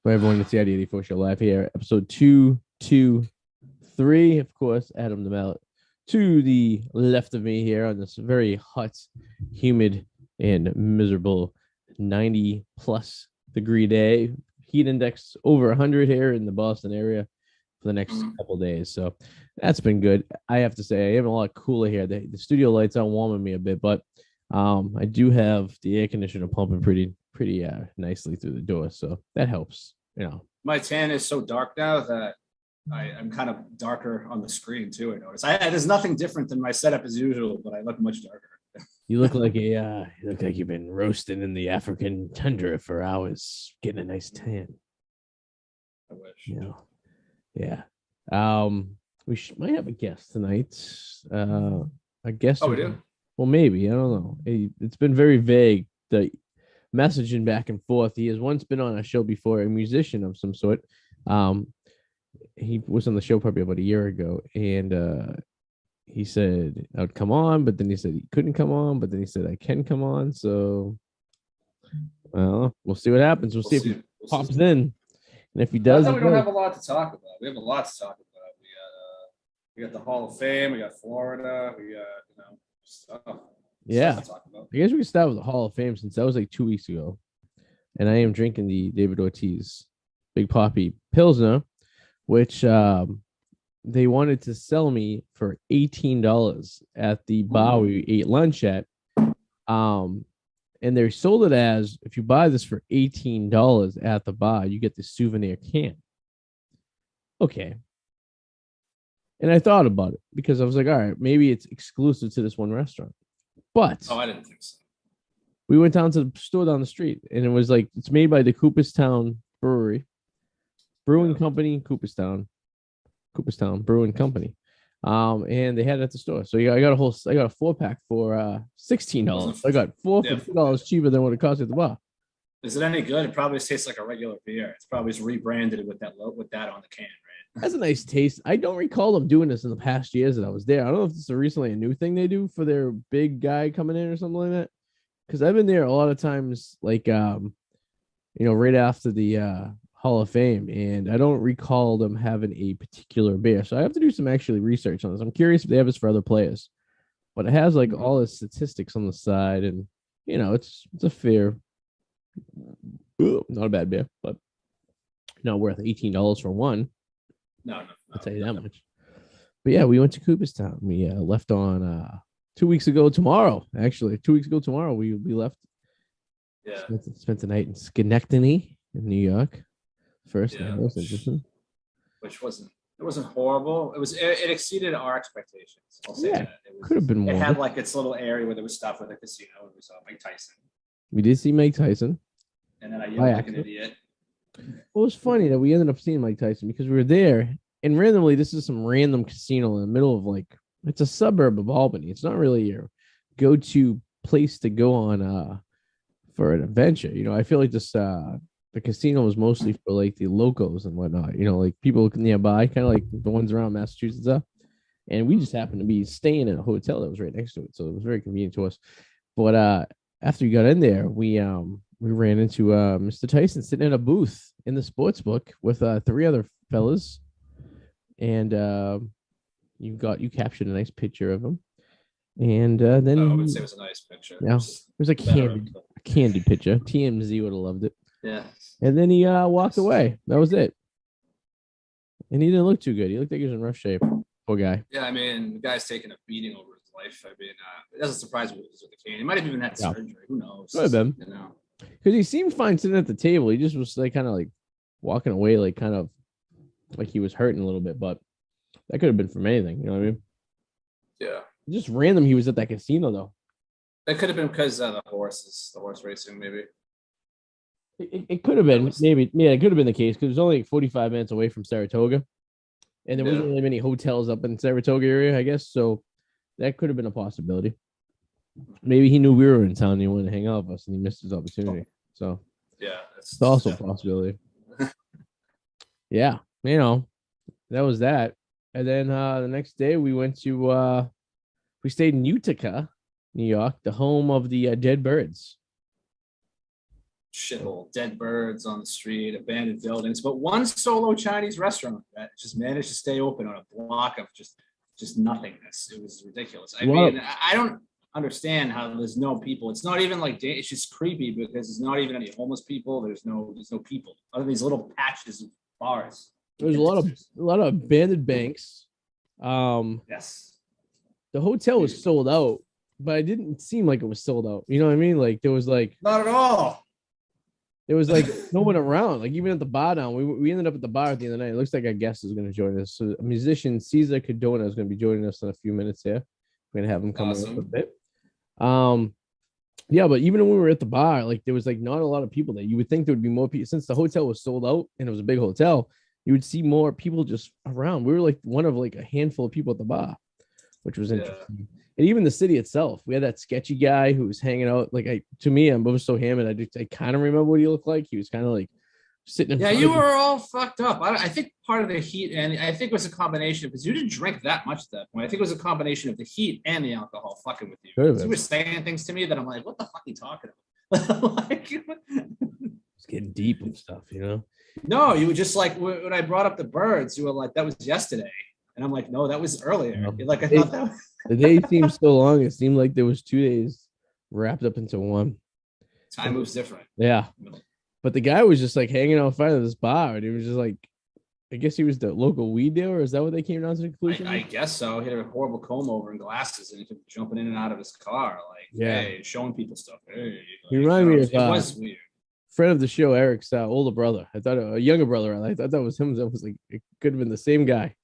For everyone, it's the ID84 Show live here, episode 223. Of course, Adam the Mallet to the left of me here on this very hot, humid, and miserable 90 plus degree day. Heat index over 100 here in the Boston area for the next couple days. So that's been good. I have to say, I am a lot cooler here. The studio lights are warming me a bit, but I do have the air conditioner pumping pretty nicely through the door, so that helps. My tan is so dark now that I'm kind of darker on the screen too. I notice. There's nothing different than my setup as usual, but I look much darker. You look like you've been roasting in the African tundra for hours, getting a nice tan. I wish. Yeah. We might have a guest tonight. A guest. Oh, we do. Well, maybe, I don't know. It's been very vague. The messaging back and forth. He has once been on a show before, a musician of some sort. He was on the show probably about a year ago, and he said I would come on, but then he said he couldn't come on, but then he said I can come on. So, well, we'll see what happens. We'll see if he pops in, and if he does, we don't have a lot to talk about. We have a lot to talk about. We got the Hall of Fame. We got Florida. We got stuff. Yeah, I guess we can start with the Hall of Fame since that was like 2 weeks ago, and I am drinking the David Ortiz Big Poppy Pilsner, which they wanted to sell me for $18 at the bar we ate lunch at, and they sold it as if you buy this for $18 at the bar, you get the souvenir can. Okay. And I thought about it because I was like, all right, maybe it's exclusive to this one restaurant. But I didn't think so. We went down to the store down the street, and it was like it's made by the Cooperstown Brewing Company, Cooperstown Brewing Company. And they had it at the store. So I got a 4-pack for $16. I got four for $2 cheaper than what it cost at the bar. Is it any good? It probably tastes like a regular beer. It's probably just rebranded with that on the can, right? That's a nice taste. I don't recall them doing this in the past years that I was there. I don't know if this is recently a new thing they do for their big guy coming in or something like that. Because I've been there a lot of times, like right after the Hall of Fame, and I don't recall them having a particular beer. So I have to do some actually research on this. I'm curious if they have this for other players. But it has like all the statistics on the side, and it's a fair, not a bad beer, but not worth $18 for one. No, I'll tell you that much. But yeah, we went to Cooperstown. We left on 2 weeks ago tomorrow. Actually, 2 weeks ago tomorrow, we left. Yeah. Spent the night in Schenectady in New York. First night. That was interesting. Which wasn't horrible. It exceeded our expectations. I'll say that. Could have been more. It had like its little area where there was stuff with the casino, and we saw Mike Tyson. We did see Mike Tyson. And then I yelled like an idiot. It was funny that we ended up seeing Mike Tyson because we were there, and randomly, this is some random casino in the middle of it's a suburb of Albany. It's not really your go-to place to go on for an adventure. I feel like this the casino was mostly for like the locals and whatnot. Like people nearby, kind of like the ones around Massachusetts up. And we just happened to be staying in a hotel that was right next to it, so it was very convenient to us. But after we got in there, we ran into Mr. Tyson sitting in a booth in the sports book with 3 other fellas, and you captured a nice picture of him, and then I would say it was a nice picture. Yeah, it was a candid picture. TMZ would have loved it. Yeah. And then he walked away. That was it. And he didn't look too good. He looked like he was in rough shape. Poor guy. Yeah, I mean, the guy's taking a beating over his life. I mean, it doesn't surprise me with the cane. He might have even had surgery. Who knows? Could have been. Because he seemed fine sitting at the table. He just was like kind of like walking away, like kind of like he was hurting a little bit. But that could have been from anything. You know what I mean? Yeah. Just random. He was at that casino though. It could have been because the horse racing, maybe. It could have been maybe. Yeah, it could have been the case because it was only like 45 minutes away from Saratoga, and there wasn't really many hotels up in Saratoga area, I guess. So that could have been a possibility. Maybe he knew we were in town and he wanted to hang out with us and he missed his opportunity. So yeah, it's also a possibility. Yeah, that was that. And then the next day we went to we stayed in Utica, New York, the home of the dead birds. shithole, dead birds on the street, abandoned buildings, but one solo Chinese restaurant that just managed to stay open on a block of just nothingness. It was ridiculous. I mean, I don't understand how there's no people. It's not even like, it's just creepy because there's not even any homeless people. There's no people other than these little patches of bars. There's a lot of abandoned banks. Yes. The hotel was sold out, but it didn't seem like it was sold out. You know what I mean? Like there was like not at all. There was like no one around. Like even at the bar now, we ended up at the bar at the end of the night. It looks like our guest is going to join us. So a musician, Cesar Cardona, is going to be joining us in a few minutes here. We're going to have him come in a bit. Yeah, but even when we were at the bar, like there was like not a lot of people there. You would think there would be more people since the hotel was sold out and it was a big hotel. You would see more people just around. We were like one of like a handful of people at the bar, which was interesting. And even the city itself, we had that sketchy guy who was hanging out. Like to me, I'm so hammered. I kind of remember what he looked like. He was kind of like sitting. Yeah, you were all fucked up. I think part of the heat, and I think it was a combination because you didn't drink that much at that point. I think it was a combination of the heat and the alcohol fucking with you. You were saying things to me that I'm like, what the fuck are you talking about? Like, it's getting deep and stuff, you know? No, you were just like when I brought up the birds, you were like, that was yesterday. And I'm like, no, that was earlier. Like I thought that was... The day seemed so long. It seemed like there was 2 days wrapped up into one. Time moves different. Yeah. But the guy was just like hanging out in front of this bar. And he was just like, I guess he was the local weed dealer. Is that what they came down to the conclusion? I guess so. He had a horrible comb over and glasses and he kept jumping in and out of his car. Like, hey, showing people stuff. Hey, he reminded me of it was weird. Friend of the show, Eric's older brother. I thought a younger brother. I thought that was him. That was like, it could have been the same guy.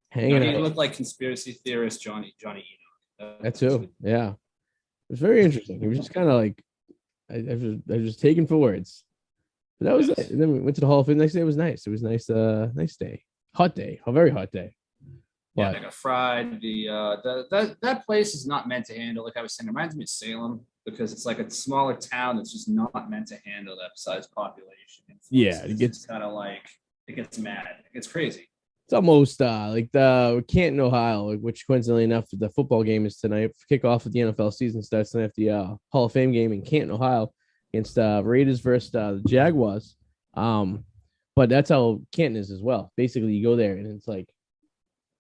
Hanging out. He looked like conspiracy theorist Johnny Enoch. That too. Yeah. It was very interesting. He was just kind of like, I was just taken for words. But that was it. And then we went to the Hall of Fame. The next day was nice. It was nice, nice day. Hot day. A very hot day. Yeah, they got fried. That place is not meant to handle, like I was saying, it reminds me of Salem because it's like a smaller town that's just not meant to handle that size population. It gets kind of like, it gets mad. It gets crazy. It's almost like the Canton, Ohio, which coincidentally enough, the football game is tonight. Kickoff of the NFL season starts tonight after the Hall of Fame game in Canton, Ohio, against Raiders versus the Jaguars. But that's how Canton is as well. Basically, you go there and it's like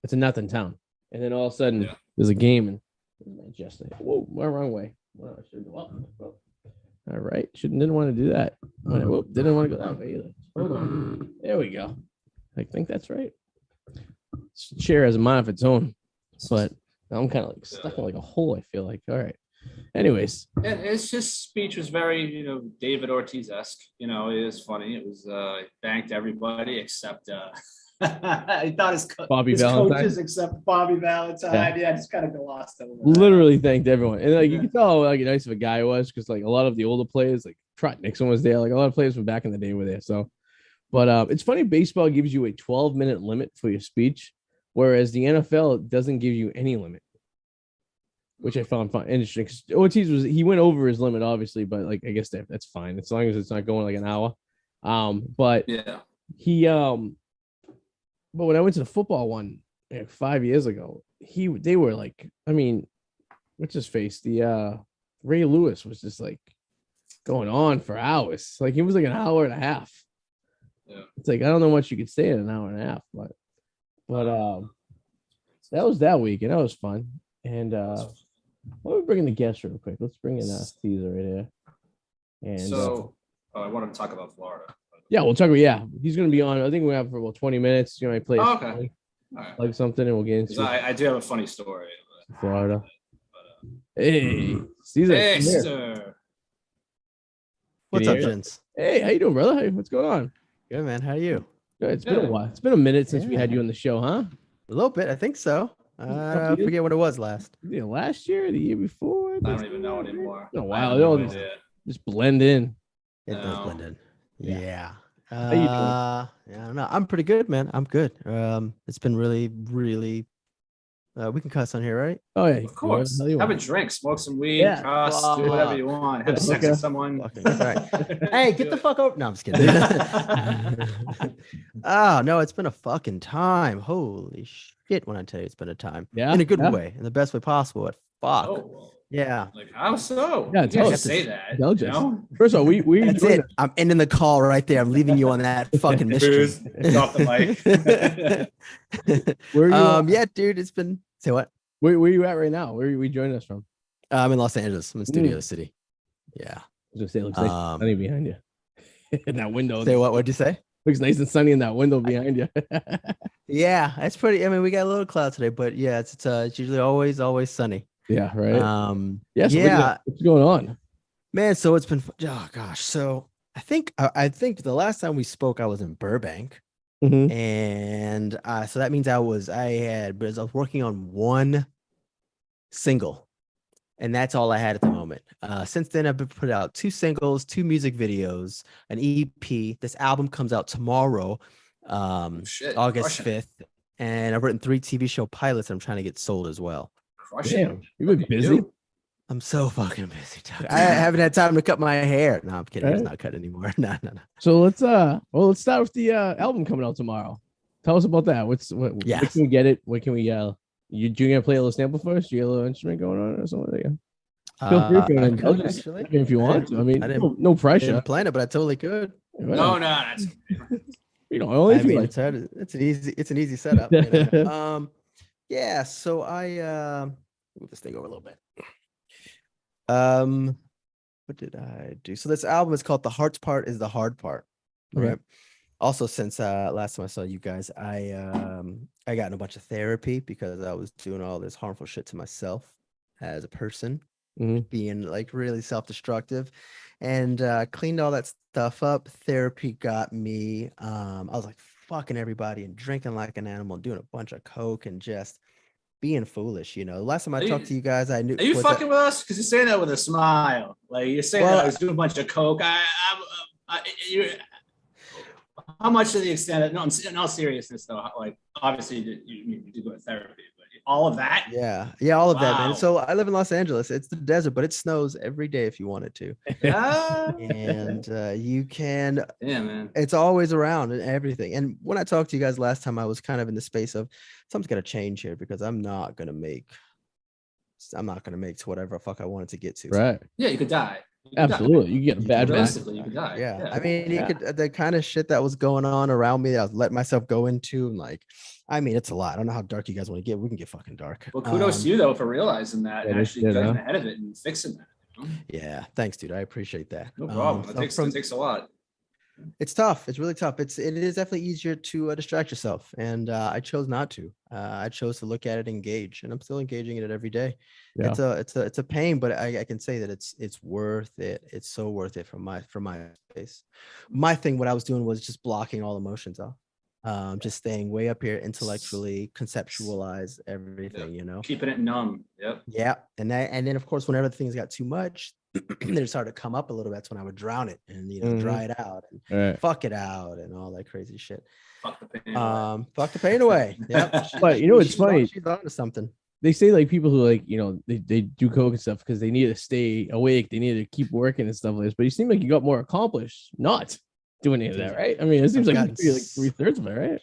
it's a nothing town, and then all of a sudden there's a game and whoa, wrong way. Well, I should go up. All right, didn't want to do that. Didn't want to go that way either. Hold on. There we go. I think that's right. Chair has a mind of its own, but I'm kind of like stuck in like a hole. I feel like. All right. Anyways, and his speech was very, David Ortiz-esque. It was funny. It was thanked everybody except I thought his coaches except Bobby Valentine. Yeah, just kind of glossed over. Literally thanked everyone, and like you can tell how like nice of a guy he was because like a lot of the older players, like Trot Nixon was there. Like a lot of players from back in the day were there. So. But it's funny, baseball gives you a 12-minute limit for your speech, whereas the NFL doesn't give you any limit, which I found interesting. Ortiz he went over his limit, obviously, but like I guess that's fine as long as it's not going like an hour. But yeah, but when I went to the football one 5 years ago, they were like, I mean, what's his face? The Ray Lewis was just like going on for hours. Like it was like an hour and a half. Yeah. It's like I don't know what you could say in an hour and a half, but that was that week and that was fun. And why don't we bring in the guest real quick? Let's bring in Cesar right here. And so I wanted to talk about Florida. Yeah, we'll talk about he's gonna be on. I think we have for about 20 minutes. You know, I play okay. Like something and we'll get into I do have a funny story. Florida. Hey, Cesar. Hey, Cesar. What's up, gents? Hey, how you doing, brother? Hey, what's going on? Good, man. How are you? Good. It's been a while. It's been a minute since we had you on the show, huh? A little bit. I think so. I forget what it was last. Yeah, last year, the year before. I don't even know anymore. Oh, wow. They all just blend in. It does blend in. Yeah. How you doing? I don't know. I'm pretty good, man. I'm good. It's been really, really. We can cuss on here, right? Oh yeah, of course. Have a drink, smoke some weed, cuss, do whatever you want. Have sex with someone. Right. Hey, get the fuck over. No, I'm just kidding. Oh no, it's been a fucking time. Holy shit! When I tell you, it's been a time. Yeah, in a good way, in the best way possible. Fuck. Oh, well, Yeah. like how so? Yeah, You tell can't us. just say that. Tell You us. know? First of all, we That's joined it. I'm ending the call right there. I'm leaving you on that fucking mystery. Booze, drop the mic. Where are you? Yeah, dude, it's been say what? Where are you at right now? Where are you joining us from? I'm in Los Angeles. I'm in Studio City. Yeah. I was gonna say it looks nice and sunny behind you. In that window. Say what? What'd you say? Looks nice and sunny in that window behind you. Yeah, it's pretty. I mean, we got a little cloud today, but yeah, it's usually always sunny. Yeah, right. Yeah, so yeah. What's going on, man? So it's been. Oh gosh. So I think the last time we spoke, I was in Burbank, and so that means I was working on one single, and that's all I had at the moment. Since then, I've been put out 2 singles, 2 music videos, an EP. This album comes out tomorrow, August 5th, and I've written 3 TV show pilots I'm trying to get sold as well. Damn, you've been busy. I'm so fucking busy. I haven't had time to cut my hair. No, I'm kidding. It's not cut anymore. No. So let's start with the album coming out tomorrow. Tell us about that. Where can we get it? What can we you gonna play a little sample first? You got a little instrument going on or something like that? Feel free if you want to. I mean, no pressure. I didn't plan it, but I totally could. No, that's only if you like. It's an easy setup. You know? Yeah. So I move this thing over a little bit. What did I do? So this album is called "The Heart's Part Is the Hard Part." Okay. Right. Also, since last time I saw you guys, I got in a bunch of therapy because I was doing all this harmful shit to myself as a person, being like really self-destructive, and cleaned all that stuff up. Therapy got me. I was like fucking everybody and drinking like an animal, doing a bunch of coke and just being foolish. You know, the last time I talked to you guys, I knew. Are you fucking with us? Because you're saying that with a smile. Like you're saying that I was doing a bunch of coke. How much to the extent that, no, in all seriousness though, like obviously you do go to therapy, but all of that? Yeah, all of that, man. So I live in Los Angeles. It's the desert, but it snows every day if you wanted to. And you can, man. It's always around and everything. And when I talked to you guys last time, I was kind of in the space of something's gonna change here because I'm not gonna make to whatever fuck I wanted to get to. Right. Yeah, you could die. Absolutely. You get a bad realistically, you could die. Yeah. I mean, you could, the kind of shit that was going on around me that I was letting myself go into, and like, I mean, it's a lot. I don't know how dark you guys want to get. We can get fucking dark. Well, kudos to you though for realizing that and actually getting ahead of it and fixing that. You know? Yeah, thanks, dude. I appreciate that. No problem. It takes a lot. It's tough. It's really tough. It is definitely easier to distract yourself, and I chose not to. I chose to look at it, engage, and I'm still engaging in it every day. Yeah. It's a pain, but I can say that it's worth it. It's so worth it from my space. My thing, what I was doing was just blocking all emotions off. Just staying way up here, intellectually conceptualize everything, you know, keeping it numb. Yep. Yeah. And then of course, whenever things got too much, they started to come up a little bit. That's when I would drown it and, you know, dry it out and fuck it out and all that crazy shit. Fuck the pain away. Fuck the pain away. Yep. But you know, it's funny. She's on to something. They say like people who like, you know, they do coke and stuff because they need to stay awake. They need to keep working and stuff like this. But you seem like you got more accomplished not doing any of that, right? I mean, it seems like 3/3 of it, right?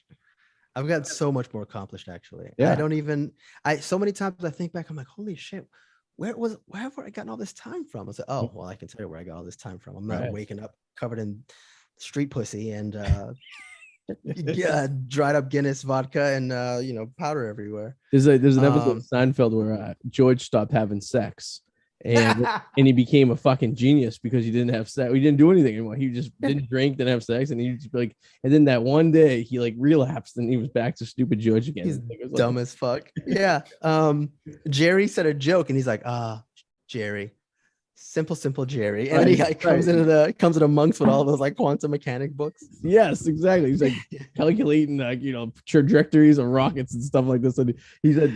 I've gotten so much more accomplished, actually. Yeah. So many times I think back, I'm like, holy shit, where have I gotten all this time from? I was like, oh, well, I can tell you where I got all this time from. I'm not waking up covered in street pussy and dried up Guinness vodka and you know, powder everywhere. There's an episode of Seinfeld where George stopped having sex. And he became a fucking genius because he didn't have sex. He didn't do anything anymore. He just didn't drink, didn't have sex, and he just like. And then that one day he like relapsed and he was back to stupid George again. He's dumb as fuck. Yeah. Jerry said a joke and he's like, Jerry, simple Jerry, and he like comes in amongst with all those like quantum mechanic books. Yes, exactly. He's like calculating like, you know, trajectories of rockets and stuff like this. And he's at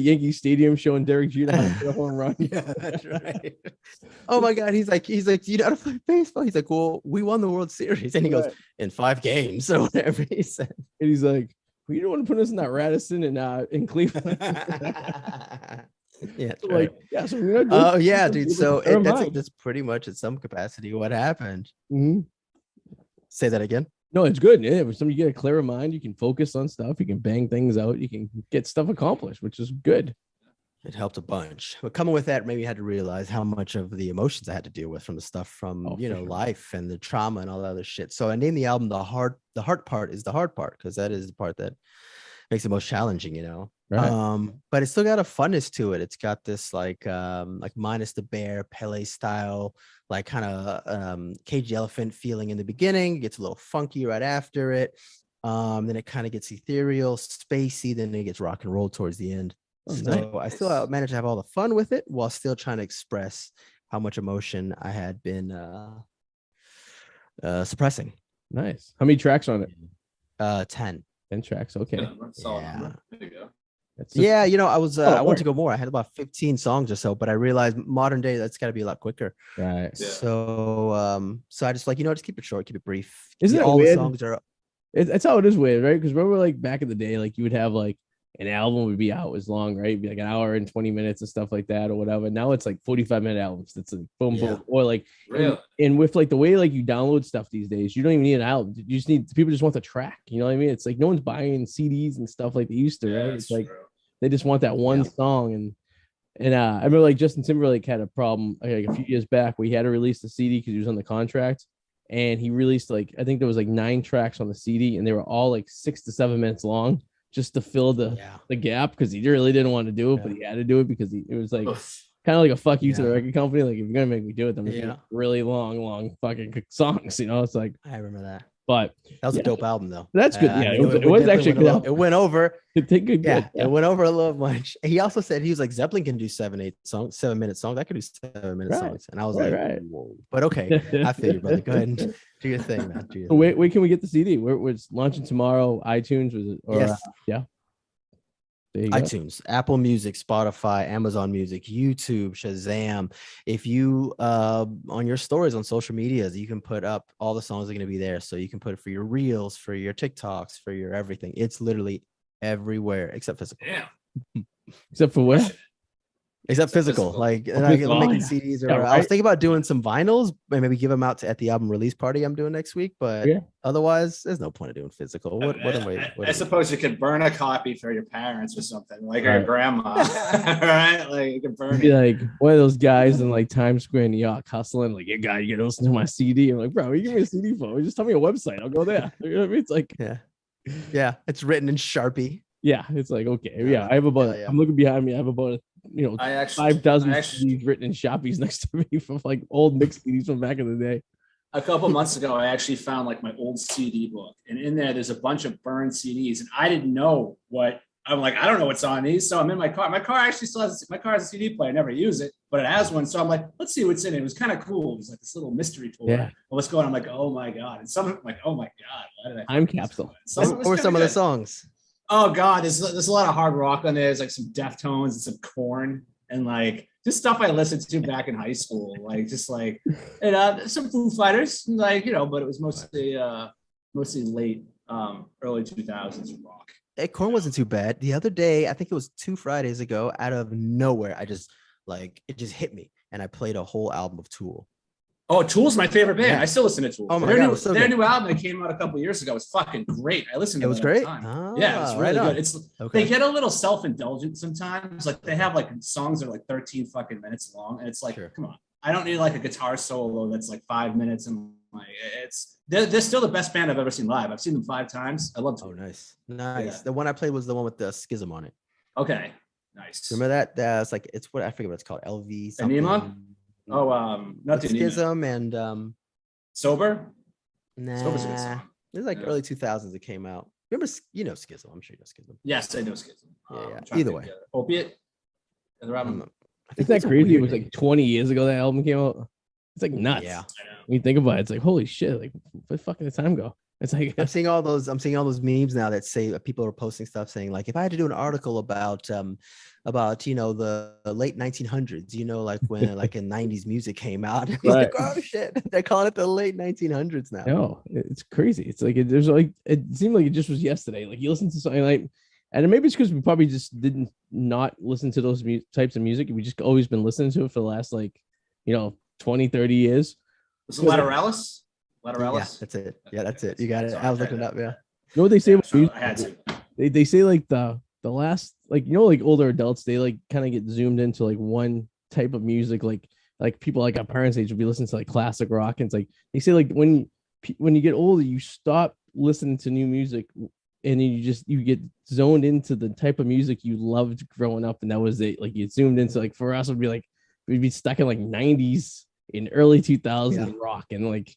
Yankee Stadium showing Derek Jeter how to hit a home run. Yeah, that's right. Oh my god, he's like, you know how to play baseball? He's like, well, we won the World Series, and he goes in 5 games or whatever he said. And he's like, well, you don't want to put us in that Radisson in Cleveland. Yeah, so like, yeah. So oh yeah, dude. So that's pretty much at some capacity what happened. Mm-hmm. Say that again. No, it's good. Yeah, if you get a clearer mind, you can focus on stuff. You can bang things out. You can get stuff accomplished, which is good. It helped a bunch. But coming with that, maybe I had to realize how much of the emotions I had to deal with from the stuff from life and the trauma and all that other shit. So I named the album the heart part is the hard part, because that is the part that makes it most challenging, Right. But it's still got a funness to it. It's got this like Minus the Bear, Pele style, like kind of Cage the Elephant feeling in the beginning. It gets a little funky right after it. Then it kind of gets ethereal, spacey, then it gets rock and roll towards the end. So nice. I still managed to have all the fun with it while still trying to express how much emotion I had been suppressing. Nice. How many tracks on it? 10 tracks. Okay. Yeah. There you go. Yeah, I was I wanted to go more. I had about 15 songs or so, but I realized modern day that's got to be a lot quicker. Right. Yeah. So I just just keep it short, keep it brief. Isn't it all weird? The songs are. That's how it is weird, right? Because remember, like back in the day, like you would have like an album would be out as long, right? It'd be like an hour and 20 minutes and stuff like that or whatever. Now it's like 45-minute albums. That's like boom, boom. Or like, really? And with like the way like you download stuff these days, you don't even need an album. You just need, people just want the track. You know what I mean? It's like no one's buying CDs and stuff like they used to, right? It's like they just want that one song. And I remember like Justin Timberlake had a problem like a few years back where he had to release the CD because he was on the contract. And he released like, I think there was like 9 tracks on the CD and they were all like 6 to 7 minutes long, just to fill the gap, because he really didn't want to do it, but he had to do it because it was like kind of like a fuck you to the record company. Like, if you're gonna make me do it, then really long fucking songs. It's like, I remember that. But that was a dope album, though. That's good. Yeah, it was actually good. It went over. It went over a little much. He also said he was like, Zeppelin can do 7-8 songs, 7-minute songs. I could do 7-minute songs, and I was whoa. But okay, I feel you, brother. Go ahead and do your thing, man. Wait, can we get the CD? We're launching tomorrow. iTunes was it? Or, yes. Yeah. iTunes, Apple Music, Spotify, Amazon Music, YouTube, Shazam. If you on your stories on social medias, you can put up all the songs are going to be there. So you can put it for your reels, for your TikToks, for your everything. It's literally everywhere except physical. Yeah. Except for what? Except physical. Like making CDs or I was thinking about doing some vinyls and maybe give them out at the album release party I'm doing next week. But otherwise, there's no point of doing physical. What am I suppose you could burn a copy for your parents or something, like your grandma, right? Like you can burn it. Like one of those guys in like Times Square in New York hustling, like, you gotta listen to my CD. I'm like, bro, you give me a CD for? Just tell me a website. I'll go there. You know what I mean? It's like, yeah, it's written in Sharpie. Yeah, it's like, okay, I have about. I'm looking behind me. I have about 5,000 CDs written in Sharpies next to me from like old mixed CDs from back in the day. A couple months ago, I actually found like my old CD book, and in there's a bunch of burned CDs, and I didn't know what. I'm like, I don't know what's on these, so I'm in my car. My car actually still has has a CD player. I never use it, but it has one. So I'm like, let's see what's in it. It was kind of cool. It was like this little mystery tour. Yeah. What's going on? I'm like, oh my god, and some like, oh my god, why did I? Time capsule. What were some of the songs? Oh god, there's a lot of hard rock on there. There's like some Deftones and some Korn and like just stuff I listened to back in high school, like just like and some Foo Fighters, like but it was mostly late early 2000s rock. Hey, Korn wasn't too bad. The other day, I think it was 2 Fridays ago, out of nowhere, I just it just hit me, and I played a whole album of Tool. Oh, Tool's my favorite band. I still listen to Tool. Oh my God, their new album that came out a couple years ago was fucking great. I listened to it. It was great. Yeah, it's really good. It's They get a little self-indulgent sometimes. Like they have like songs that are like 13 fucking minutes long, and it's like, come on, I don't need like a guitar solo that's like 5 minutes, and like they're still the best band I've ever seen live. I've seen them 5 times. I love Tool. Oh, nice. Yeah. The one I played was the one with the Schism on it. Okay, nice. Remember that? That's like it's what I forget what it's called. LV something. Anima? Oh, not the Schism and Sober. Nah, Sober's a good song. It was like early 2000s. It came out. Remember, Schism? I'm sure you know Schism. Yes, I know Schism. Yeah. Either way, Opiate. The album. Isn't that crazy? It was like 20 years ago that album came out. It's like nuts. Yeah. When you think about it, it's like, holy shit! Like, where the fuck did the time go? It's like I'm seeing all those memes now that say people are posting stuff saying like, if I had to do an article about the late 1900s, like when like in 90s music came out, like, oh shit, they're calling it the late 1900s now. No, it's crazy. It's like it seemed like it just was yesterday. Like you listen to something like, and maybe it's because we probably just didn't not listen to those types of music. We just always been listening to it for the last 20, 30 years. Was it Lateralis? Yeah, that's it. Yeah, that's it. You got it. I was looking it up. Yeah. You know what they say? I had to. They say like the last like, you know, like older adults, they like kind of get zoomed into like one type of music, like people like our parents' age would be listening to like classic rock, and it's like they say like when you get older, you stop listening to new music, and you get zoned into the type of music you loved growing up, and that was it. Like you zoomed into, like for us, it would be like we'd be stuck in like 90s and early 2000s rock, and like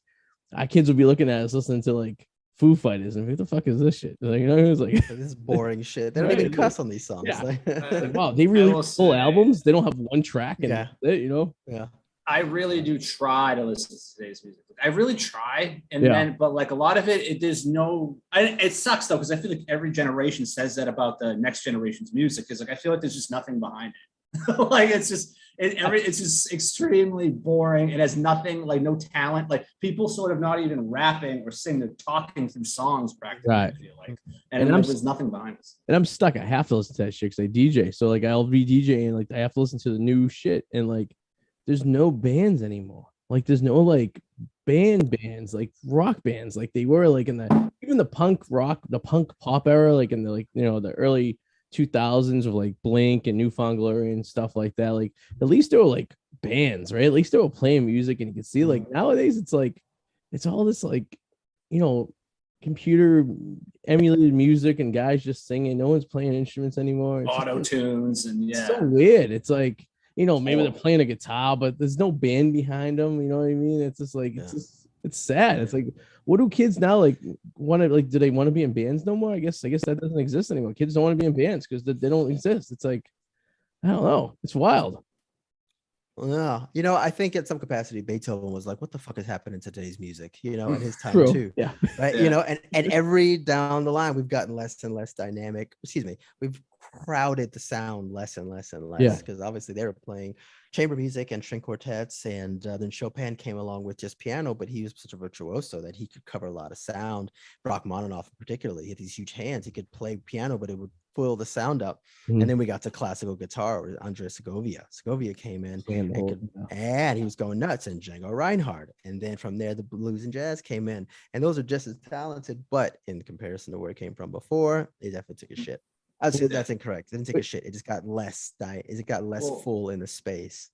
our kids would be looking at us listening to like Foo Fighters, and who the fuck is this shit? Like, you know, it was like this is boring shit. They don't even cuss on these songs. Yeah. Like, wow, they release full albums. They don't have one track, and yeah, it, you know. Yeah. I really do try to listen to today's music. I really try, and then, but like a lot of it there's no. It sucks though, because I feel like every generation says that about the next generation's music. Because like I feel like there's just nothing behind it. Like it's just extremely boring. It has nothing, like no talent. Like people sort of not even rapping or singing, they're talking through songs practically. Right. I feel like, and there's nothing behind us. And I'm stuck. I have to listen to that shit because I DJ. So like I'll be DJing, like I have to listen to the new shit, and like there's no bands anymore. Like there's no like bands, like rock bands, like they were like in the punk rock, the punk pop era, like in the, like, you know, the early 2000s of like Blink and Newfound Glory and stuff like that. Like at least there were like bands, right? At least they were playing music, and you can see like nowadays it's like it's all this like, you know, computer emulated music and guys just singing. No one's playing instruments anymore. Auto tunes and it's so weird. It's like, you know, maybe they're playing a guitar, but there's no band behind them. You know what I mean? It's just like it's sad. It's like, what do kids now like want to like? Do they want to be in bands no more? I guess that doesn't exist anymore. Kids don't want to be in bands because they don't exist. It's like, I don't know. It's wild. Yeah, you know, I think at some capacity Beethoven was like, what the fuck is happening to today's music, you know, in his time too. Yeah. Right. You know, and every down the line we've gotten less and less dynamic. We've crowded the sound less and less and less, because obviously they were playing chamber music and string quartets, and then Chopin came along with just piano, but he was such a virtuoso that he could cover a lot of sound. Rachmaninoff particularly, he had these huge hands. He could play piano, but it would fill the sound up. And then we got to classical guitar with Andrea Segovia. Segovia came in and he was going nuts, and Django Reinhardt. And then from there, the blues and jazz came in, and those are just as talented, but in comparison to where it came from before, they definitely took a shit. I'd say that's incorrect. It didn't take a shit. It just got less full in the space.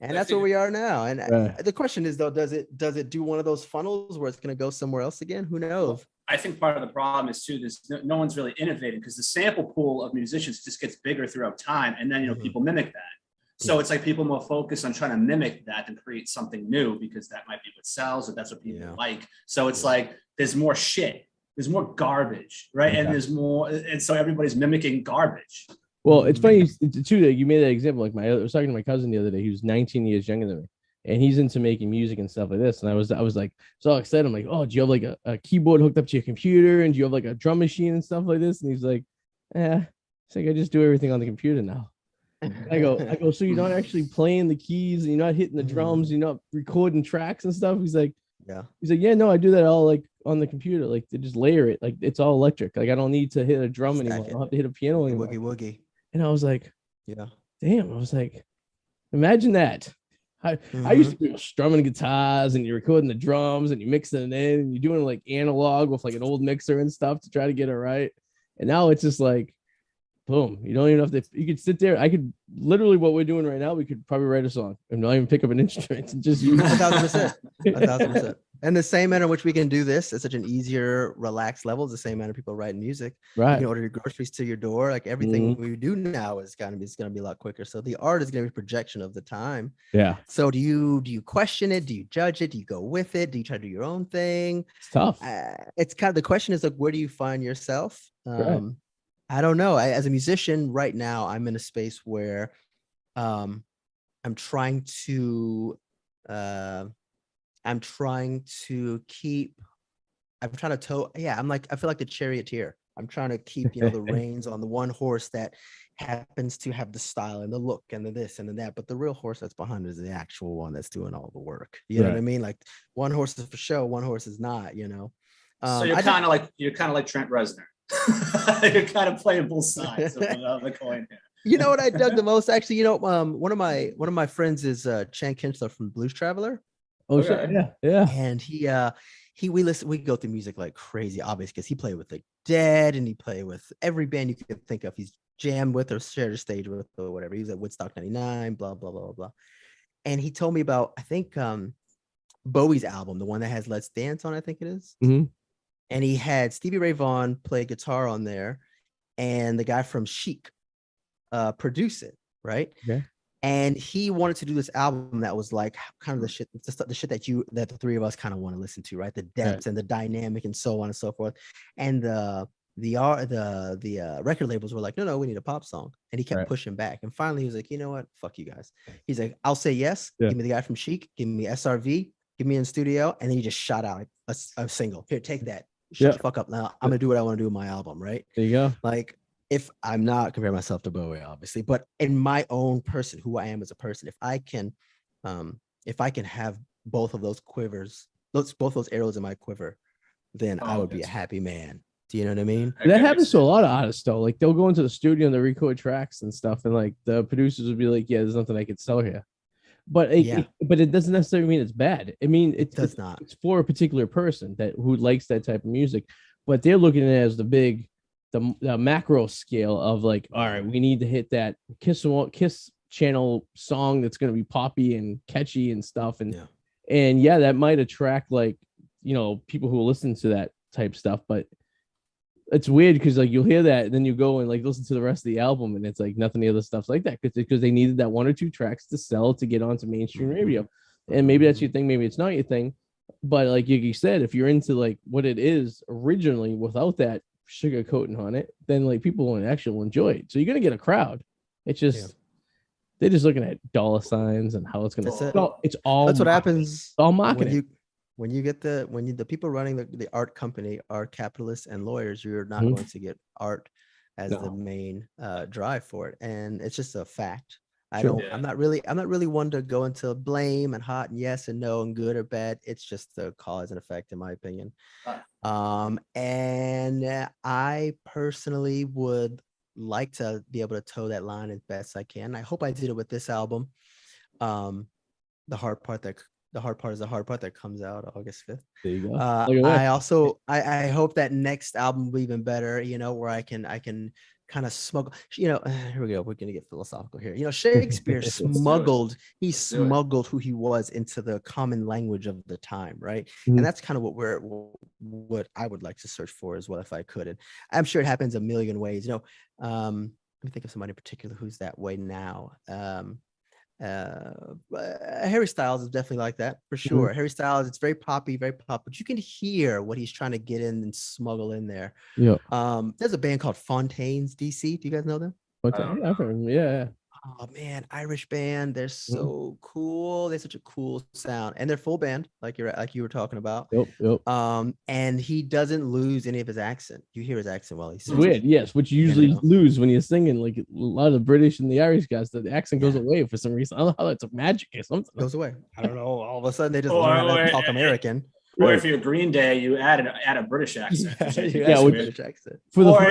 And that's where we are now. And the question is, though, does it do one of those funnels where it's going to go somewhere else again? Who knows? I think part of the problem is too, there's no one's really innovating, because the sample pool of musicians just gets bigger throughout time. And then, you know, people mimic that. So it's like people more focused on trying to mimic that than create something new, because that might be what sells, or that's what people like. So it's like, there's more shit. There's more garbage, right? And there's more, and so everybody's mimicking garbage. Well, it's funny too that you made that example. Like I was talking to my cousin the other day. He was 19 years younger than me, and he's into making music and stuff like this. And I was like so excited. I'm like, oh, do you have like a keyboard hooked up to your computer, and do you have like a drum machine and stuff like this? And he's like, it's like I just do everything on the computer now. I go, so you're not actually playing the keys, and you're not hitting the drums, you're not recording tracks and stuff? He's like, no, I do that all like on the computer. Like they just layer it, like it's all electric. Like I don't need to hit a drum anymore. I don't have to hit a piano anymore. Woogie. And I was like, damn. I was like, imagine that. I used to be strumming guitars, and you're recording the drums, and you're mixing it in, and you're doing like analog with like an old mixer and stuff to try to get it right. And now it's just like, boom. You don't even have to. You could sit there. I could literally, what we're doing right now, we could probably write a song and not even pick up an instrument and just use 1,000%. 1,000%. And the same manner in which we can do this at such an easier, relaxed level is the same manner people write music. Right. You can order your groceries to your door. Like everything we do now is gonna be a lot quicker. So the art is gonna be a projection of the time. Yeah. So do you question it? Do you judge it? Do you go with it? Do you try to do your own thing? It's tough. It's kind of, the question is like, where do you find yourself? Right. I don't know. As a musician right now, I'm in a space where I'm trying to keep, I'm trying to toe. Yeah, I feel like the charioteer. I'm trying to keep, the reins on the one horse that happens to have the style and the look and the this and the that, but the real horse that's behind it is the actual one that's doing all the work. You know what I mean? Like one horse is for show, one horse is not, So you're kind of like Trent Reznor. You're kind of playing both sides of the coin here. You know what I dug the most? Actually, one of my friends is Chan Kinchler from Blues Traveler. Oh, okay. Yeah. And we go through music like crazy, obviously, because he played with the Dead and he played with every band you could think of. He's jam with or share the stage with or whatever. He was at Woodstock 99, blah, blah, blah, blah. And he told me about, I think, Bowie's album, the one that has Let's Dance on, I think it is. Mm-hmm. And he had Stevie Ray Vaughan play guitar on there, and the guy from Chic produce it, right? Okay. And he wanted to do this album that was like kind of the shit that the three of us kind of want to listen to, right? The depths and the dynamic and so on and so forth. And the record labels were like, no, we need a pop song. And he kept pushing back. And finally he was like, you know what? Fuck you guys. He's like, I'll say yes. Give me the guy from Chic, give me SRV, give me in studio. And then he just shot out a single. Here, take that. Shut the fuck up. Now I'm gonna do what I want to do with my album, right? There you go. Like, if I'm not comparing myself to Bowie, obviously, but in my own person, who I am as a person, if I can have both of those quivers, both those arrows in my quiver, then I would be a happy man. Do you know what I mean? That happens to a lot of artists though. Like they'll go into the studio and they record tracks and stuff, and like the producers would be like, "Yeah, there's nothing I could sell here." But it doesn't necessarily mean it's bad. I mean, it does not. It's for a particular person who likes that type of music, but they're looking at it as the macro scale of like, all right, we need to hit that Kiss channel song that's going to be poppy and catchy and stuff, and that might attract like, you know, people who listen to that type stuff, but it's weird because like you'll hear that and then you go and like listen to the rest of the album and it's like nothing of the stuff's like that because they needed that one or two tracks to sell to get onto mainstream radio. And maybe that's your thing, maybe it's not your thing, but like you said, if you're into like what it is originally without that sugar coating on it, then like people will enjoy it. So you're gonna get a crowd. It's just they're just looking at dollar signs and how it's gonna it's all that's what happens. It's all marketing. When the people running the art company are capitalists and lawyers, you're not going to get art as the main drive for it, and it's just a fact. I'm not really one to go into blame and hot and yes and no and good or bad. It's just the cause and effect, in my opinion. And I personally would like to be able to toe that line as best I can. I hope I did it with this album. The hard part is the hard part that comes out August 5th. There you go. I hope that next album will be even better, you know, where I can kind of smuggle, you know, here we go. We're going to get philosophical here. You know, Shakespeare smuggled who he was into the common language of the time. Right. Mm-hmm. And that's kind of what I would like to search for as well, if I could. And I'm sure it happens a million ways, you know. Let me think of somebody in particular who's that way now. Harry Styles is definitely like that for sure. Mm-hmm. Harry Styles, it's very poppy, but you can hear what he's trying to get in and smuggle in there. Yeah. There's a band called Fontaines DC. Do you guys know them? Yeah. Oh man, Irish band. They're so cool. They have such a cool sound, and they're full band, like you were talking about. Yep. And he doesn't lose any of his accent. You hear his accent while he's singing. Weird, yes, which you usually lose when you're singing. Like a lot of the British and the Irish guys, the accent goes away for some reason. I don't know how that's a magic or something. Goes away. I don't know. All of a sudden they just learn how to talk American. Or if you're Green Day, you add a British accent. British accent. Or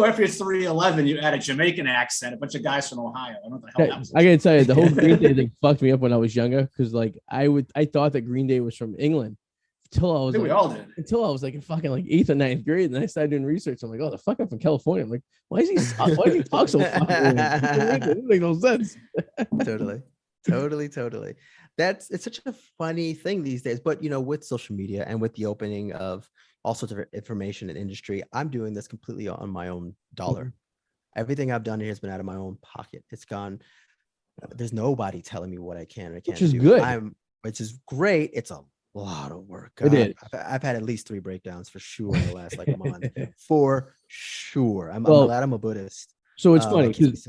if you're 311, you add a Jamaican accent. A bunch of guys from Ohio. I don't know what the hell that was. I gotta tell you, the whole Green Day thing fucked me up when I was younger because like I thought that Green Day was from England until I was we all did. Until I was like in fucking like 8th or 9th grade, and then I started doing research. I'm like, oh, the fuck, I'm from California. I'm like, why does he talk so fucking weird? It doesn't make no sense. Totally. It's such a funny thing these days, but you know, with social media and with the opening of all sorts of information in industry, I'm doing this completely on my own dollar. Mm-hmm. Everything I've done here has been out of my own pocket. It's gone. There's nobody telling me what I can or can't do. Which is great. It's a lot of work. I've had at least 3 breakdowns for sure in the last like month. For sure. I'm glad I'm a Buddhist. So it's funny because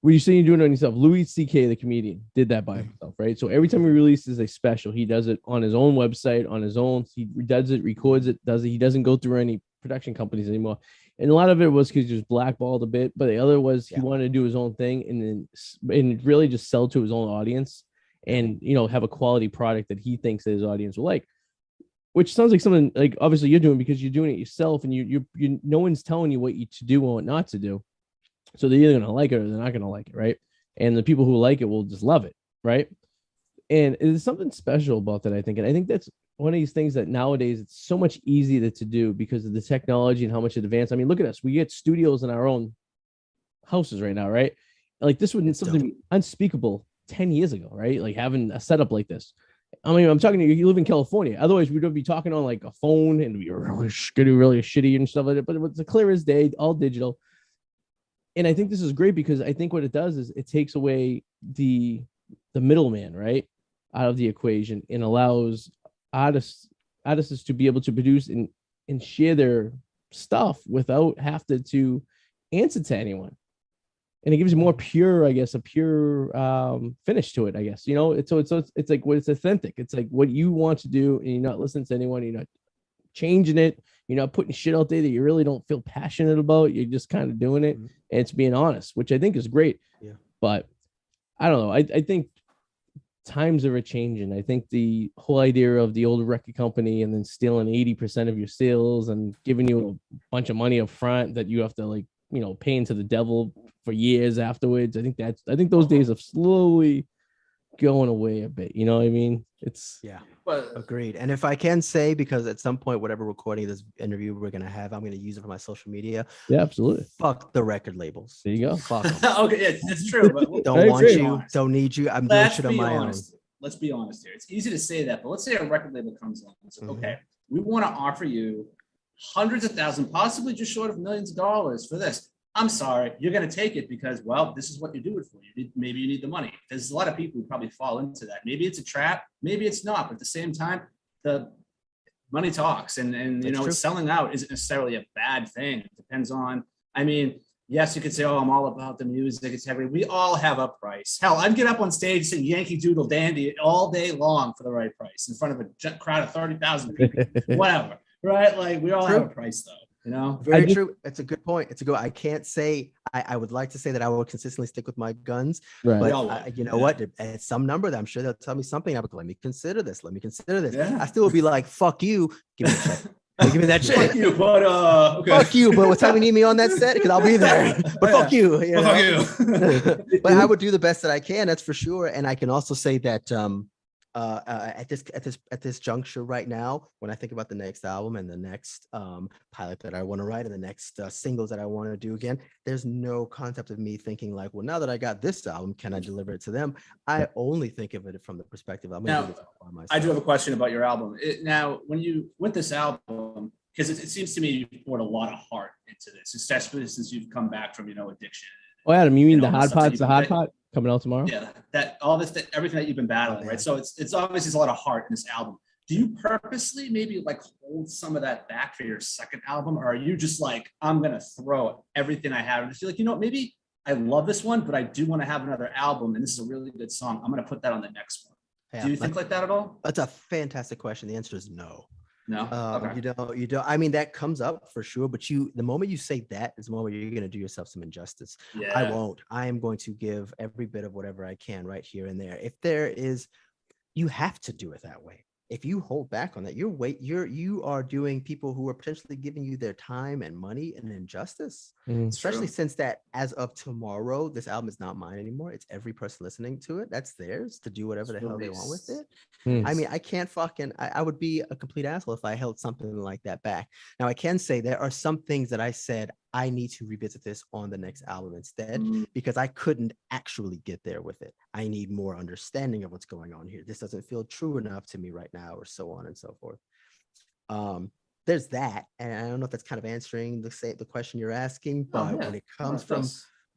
when you say you're doing it on yourself, Louis C.K., the comedian, did that by himself, right? So every time he releases a special, he does it on his own website, on his own. He does it, records it, does it. He doesn't go through any production companies anymore. And a lot of it was because he was blackballed a bit, but the other was he wanted to do his own thing and really just sell to his own audience and, you know, have a quality product that he thinks that his audience will like. Which sounds like something like obviously you're doing because you're doing it yourself and you no one's telling you what you to do and what not to do. So they're either going to like it or they're not going to like it, right? And the people who like it will just love it, right? And there's something special about that, I think. And I think that's one of these things that nowadays it's so much easier to do because of the technology and how much it advanced. I mean, look at us. We get studios in our own houses right now, right? Like this would be something unspeakable 10 years ago, right? Like having a setup like this. I mean, I'm talking to you, you live in California. Otherwise, we'd be talking on like a phone and be really shitty and stuff like that. But it's a clear as day, all digital. And I think this is great because I think what it does is it takes away the middleman, right, out of the equation and allows artists to be able to produce and share their stuff without having to answer to anyone. And it gives you more pure, I guess, a pure finish to it, I guess. You know, it's like what it's authentic. It's like what you want to do, and you're not listening to anyone. You're not changing it. You're not putting shit out there that you really don't feel passionate about. You're just kind of doing it, and it's being honest, which I think is great. Yeah. But I don't know. I think times are changing. I think the whole idea of the old record company and then stealing 80% of your sales and giving you a bunch of money up front that you have to like, you know, pay into the devil for years afterwards. I think those days are slowly going away a bit. You know what I mean? It's agreed. And if I can say, because at some point, whatever recording of this interview we're gonna have, I'm gonna use it for my social media. Yeah, absolutely. Fuck the record labels. There you go. Fuck them. Okay, yeah, it's true. But don't want you. Don't need you. I'm doing shit on my own. Let's be honest here. It's easy to say that, but let's say a record label comes along and says, okay, we want to offer you hundreds of thousands, possibly just short of millions of dollars for this. I'm sorry, you're going to take it because, well, this is what you do it for. Maybe you need the money. There's a lot of people who probably fall into that. Maybe it's a trap, maybe it's not. But at the same time, the money talks, and you know, it's selling out isn't necessarily a bad thing. It depends on. I mean, yes, you could say, oh, I'm all about the music. It's everything. We all have a price. Hell, I'd get up on stage and sing Yankee Doodle Dandy all day long for the right price in front of a crowd of 30,000 people, whatever. Right? Like we all have a price, though. You know, very true. It's a good point. It's a good. I can't say. I would like to say that I will consistently stick with my guns, right. But you know what? At some number, that I'm sure they'll tell me something. I'll be like, let me consider this. Let me consider this. Yeah. I still would be like, fuck you. Give me a check. Give me that shit. Fuck you, but okay. Fuck you, but what time you need me on that set? Because I'll be there. But fuck you. You know? Fuck you. But I would do the best that I can. That's for sure. And I can also say that at this juncture right now, when I think about the next album and the next pilot that I want to write and the next singles that I want to do again, there's no concept of me thinking like, well, now that I got this album, can I deliver it to them? I only think of it from the perspective I'm going to do this by myself. I do have a question about your album. Now, when you with this album, because it seems to me you poured a lot of heart into this, especially since you've come back from addiction. Oh, Adam, you mean the hot pot's the hot pot coming out tomorrow? Yeah, that all this, everything that you've been battling, right? So it's obviously there's a lot of heart in this album. Do you purposely maybe like hold some of that back for your second album, or are you just like, I'm gonna throw everything I have and just feel like, maybe I love this one, but I do want to have another album, and this is a really good song. I'm gonna put that on the next one. Yeah, do you think like that at all? That's a fantastic question. The answer is no. No, okay. You don't. I mean, that comes up for sure, but the moment you say that is the moment you're going to do yourself some injustice. Yeah. I won't. I am going to give every bit of whatever I can right here and there. If there is, you have to do it that way. If you hold back on that, you are doing people who are potentially giving you their time and money an injustice. Especially since that as of tomorrow, this album is not mine anymore. It's every person listening to it. That's theirs to do whatever the hell they want with it. I mean, I can't I would be a complete asshole if I held something like that back. Now, I can say there are some things that I said I need to revisit this on the next album instead, because I couldn't actually get there with it. I need more understanding of what's going on here. This doesn't feel true enough to me right now, or so on and so forth. There's that, and I don't know if that's kind of answering the question you're asking, but when it comes from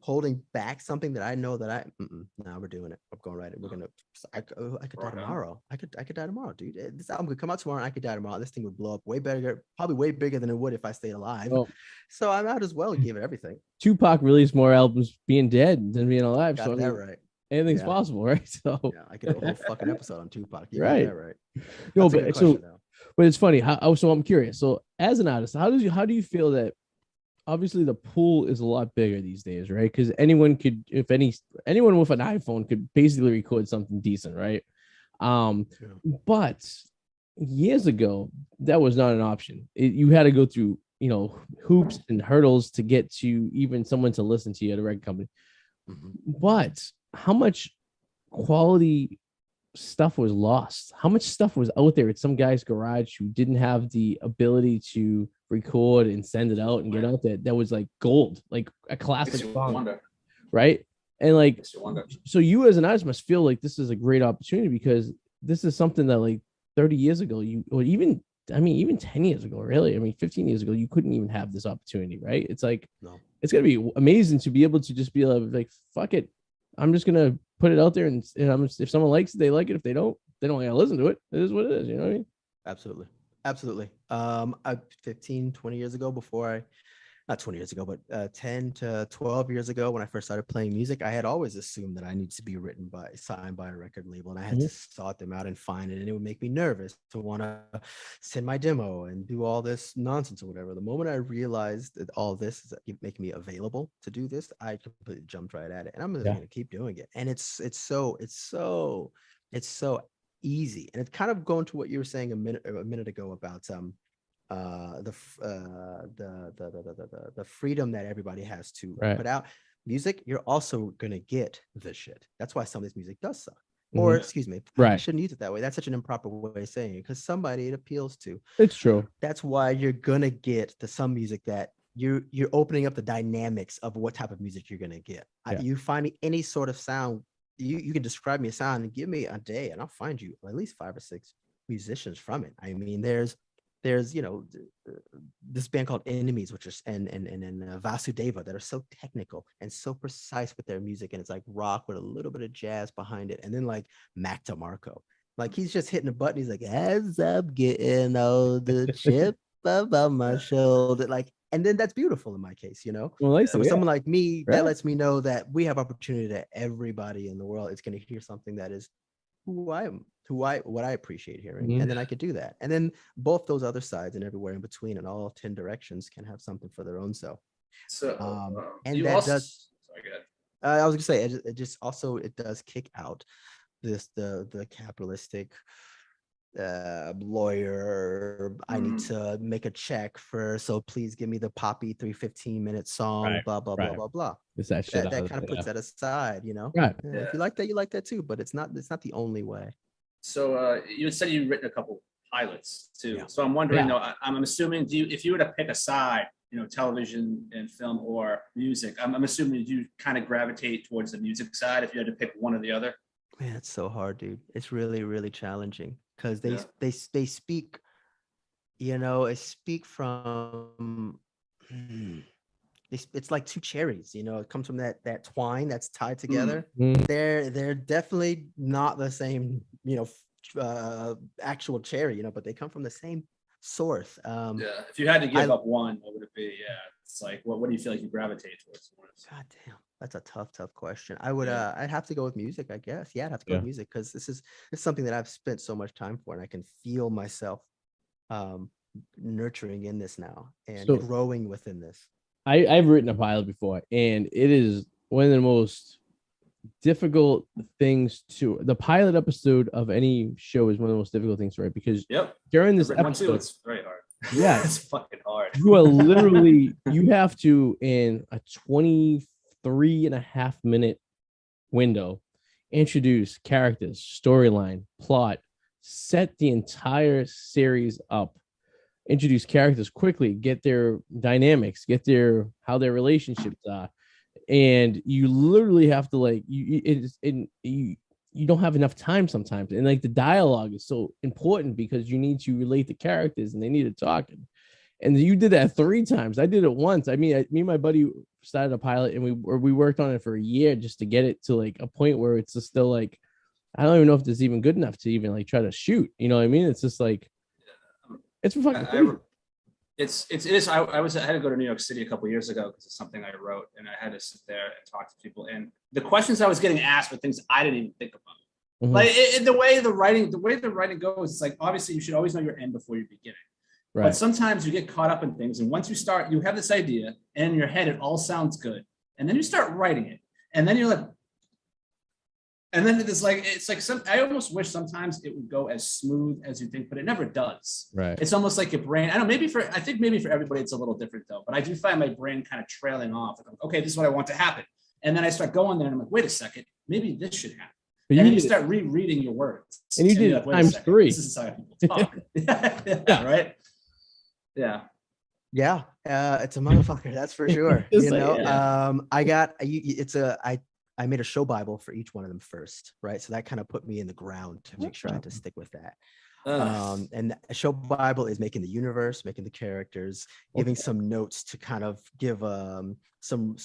holding back something that I know that now we're doing it. I'm going right. We're gonna. I could die tomorrow. I could die tomorrow, dude. This album could come out tomorrow, and I could die tomorrow. This thing would blow up way bigger, probably way bigger than it would if I stayed alive. Oh. So I might as well give it everything. Tupac released more albums being dead than being alive. Got that right. Anything's possible, right? So I could do a whole fucking episode on Tupac. You right. Got that right. No, but it's funny. So I'm curious. So as an artist, how do you feel that? Obviously, the pool is a lot bigger these days, right? Because anyone with an iPhone could basically record something decent, right? But years ago, that was not an option. You had to go through, hoops and hurdles to get to even someone to listen to you at a record company. But how much quality stuff was lost. How much stuff was out there at some guy's garage who didn't have the ability to record and send it out and get out there? That was like gold, like a classic song, right? And like, so you as an artist must feel like this is a great opportunity because this is something that like 30 years ago, or even 10 years ago, really, 15 years ago, you couldn't even have this opportunity, right? It's like, no. It's gonna be amazing to be able to just be like, fuck it, I'm just gonna put it out there, and if someone likes it, they like it. If they don't gotta listen to it. It is what it is, you know what I mean? Absolutely. 15, 20 years ago, not 20 years ago, but 10 to 12 years ago, when I first started playing music, I had always assumed that I needed to be signed by a record label, and I had to sort them out and find it, and it would make me nervous to want to send my demo and do all this nonsense or whatever. The moment I realized that all this is making me available to do this, I completely jumped right at it, and I'm just going to keep doing it. And it's so easy, and it's kind of going to what you were saying a minute ago about the freedom that everybody has to put out music. You're also gonna get the shit. That's why some of this music does suck. Or excuse me, I shouldn't use it that way. That's such an improper way of saying it, because somebody it appeals to. It's true. That's why you're gonna get some music that you're opening up the dynamics of what type of music you're gonna get. You find me any sort of sound, you can describe me a sound and give me a day, and I'll find you at least 5 or 6 musicians from it. There's this band called Enemies, which is and Vasudeva, that are so technical and so precise with their music, and it's like rock with a little bit of jazz behind it. And then like Mac DeMarco, like he's just hitting a button, he's like, as I'm getting older, chip above my shoulder, like, and then that's beautiful in my case, Well, for someone like me, that lets me know that we have opportunity, that everybody in the world is going to hear something that is who I am, what I appreciate hearing, and then I could do that. And then both those other sides and everywhere in between, and all 10 directions, can have something for their own self. So, and that does. Sorry, go ahead. I was gonna say it just also it does kick out the capitalistic lawyer. I need to make a check so please give me the poppy 3-15-minute song, blah blah blah blah blah. It's that shit that kind of puts that aside, Right. If you like that, you like that too, but it's not the only way. So you said you've written a couple pilots too. So I'm wondering though, I'm assuming, if you were to pick a side, television and film or music, I'm assuming you kind of gravitate towards the music side if you had to pick one or the other. Man, it's so hard, dude. It's really, really challenging, because they speak, from it's like two cherries, it comes from that twine that's tied together. They're definitely not the same, actual cherry, but they come from the same source. If you had to give up one, what would it be? It's like, what do you feel like you gravitate towards? God damn, that's a tough question. I would I'd have to go with music, I guess. I'd have to go with music, because it's something that I've spent so much time for, and I can feel myself nurturing in this now, and growing within this. I've written a pilot before, and it is one of the most difficult things the pilot episode of any show is one of the most difficult things to write, because during this episode, it's very hard. Yeah, it's fucking hard. You are literally, you have to, in a 23.5-minute window, introduce characters, storyline, plot, set the entire series up, introduce characters quickly, get their dynamics, how their relationships are, and you literally have to you don't have enough time sometimes, and like the dialogue is so important because you need to relate to characters and they need to talk, and you did that 3 times. I did it once. Me and my buddy started a pilot, and we worked on it for a year just to get it to like a point where it's just still like, I don't even know if it's even good enough to even like try to shoot, you know what I mean? It's just like, it's fucking crazy. It is. I had to go to New York City a couple of years ago because it's something I wrote, and I had to sit there and talk to people. And the questions I was getting asked were things I didn't even think about. Like the way the writing goes, it's like, obviously you should always know your end before your beginning. Right. But sometimes you get caught up in things, and once you start, you have this idea, and in your head it all sounds good, and then you start writing it, and then you're like. And then it's like I almost wish sometimes it would go as smooth as you think, but it never does. Right. It's almost like your brain. I don't know. I think maybe for everybody it's a little different though. But I do find my brain kind of trailing off. Like, okay, this is what I want to happen, and then I start going there, and I'm like, wait a second, maybe this should happen. And then you start rereading your words. And you did it times 3. This is how people talk. Yeah, right? Yeah. Yeah, it's a motherfucker, that's for sure. You know, I made a show Bible for each one of them first, right? So that kind of put me in the ground to make sure I had to stick with that. And a show Bible is making the universe, making the characters, giving some notes to kind of give some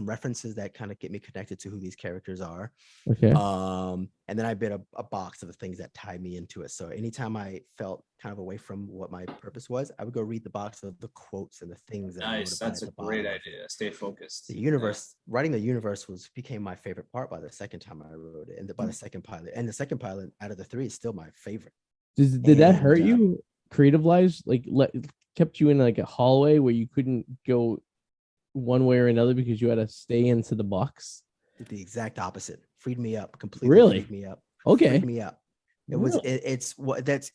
references that kind of get me connected to who these characters are. Okay. And then I made a box of the things that tie me into it. So anytime I felt kind of away from what my purpose was, I would go read the box of the quotes and the things that nice. That's a great idea. Stay focused. The universe, writing the universe became my favorite part by the second time I wrote it, and by the second pilot. And the second pilot out of the 3 is still my favorite. Did that hurt you creative wise? Like kept you in like a hallway where you couldn't go one way or another because you had to stay into the box? The exact opposite. Freed me up completely. Really? Freed me up. Okay. Freed me up. It was. It's what that's.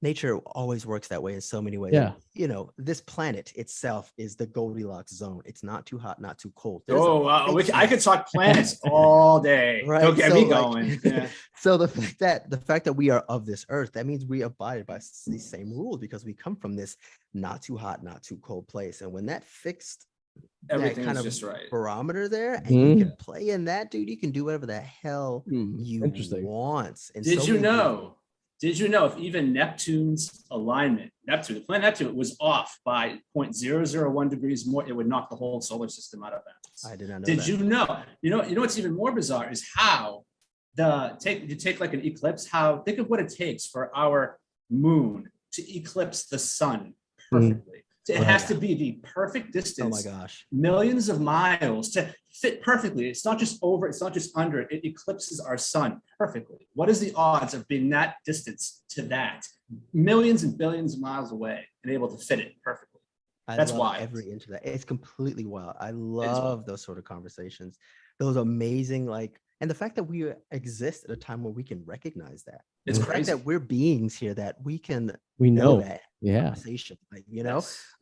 Nature always works that way in so many ways. Yeah. You know, this planet itself is the Goldilocks zone. It's not too hot, not too cold. I could talk planets all day. Right. Don't get me going. Yeah. So the fact that we are of this earth, that means we abide by these same rules because we come from this not too hot, not too cold place. And when that fixed everything kind is of just right barometer there, and you can play in that, dude, you can do whatever the hell you want. And Did you know if even Neptune's alignment, the planet Neptune was off by 0.001 degrees more, it would knock the whole solar system out of balance. I did not know Did that. you know? You know what's even more bizarre is how you take like an eclipse, think of what it takes for our moon to eclipse the sun perfectly. It has to be the perfect distance. Oh my gosh. Millions of miles to fit perfectly. It's not just over, it's not just under. It eclipses our sun perfectly. What is the odds of being that distance to that? Millions and billions of miles away and able to fit it perfectly. That's why every inch of that. It's completely wild. I love those sort of conversations. Those amazing, and the fact that we exist at a time where we can recognize that. It's the crazy fact that we're beings here that we know that yeah conversation,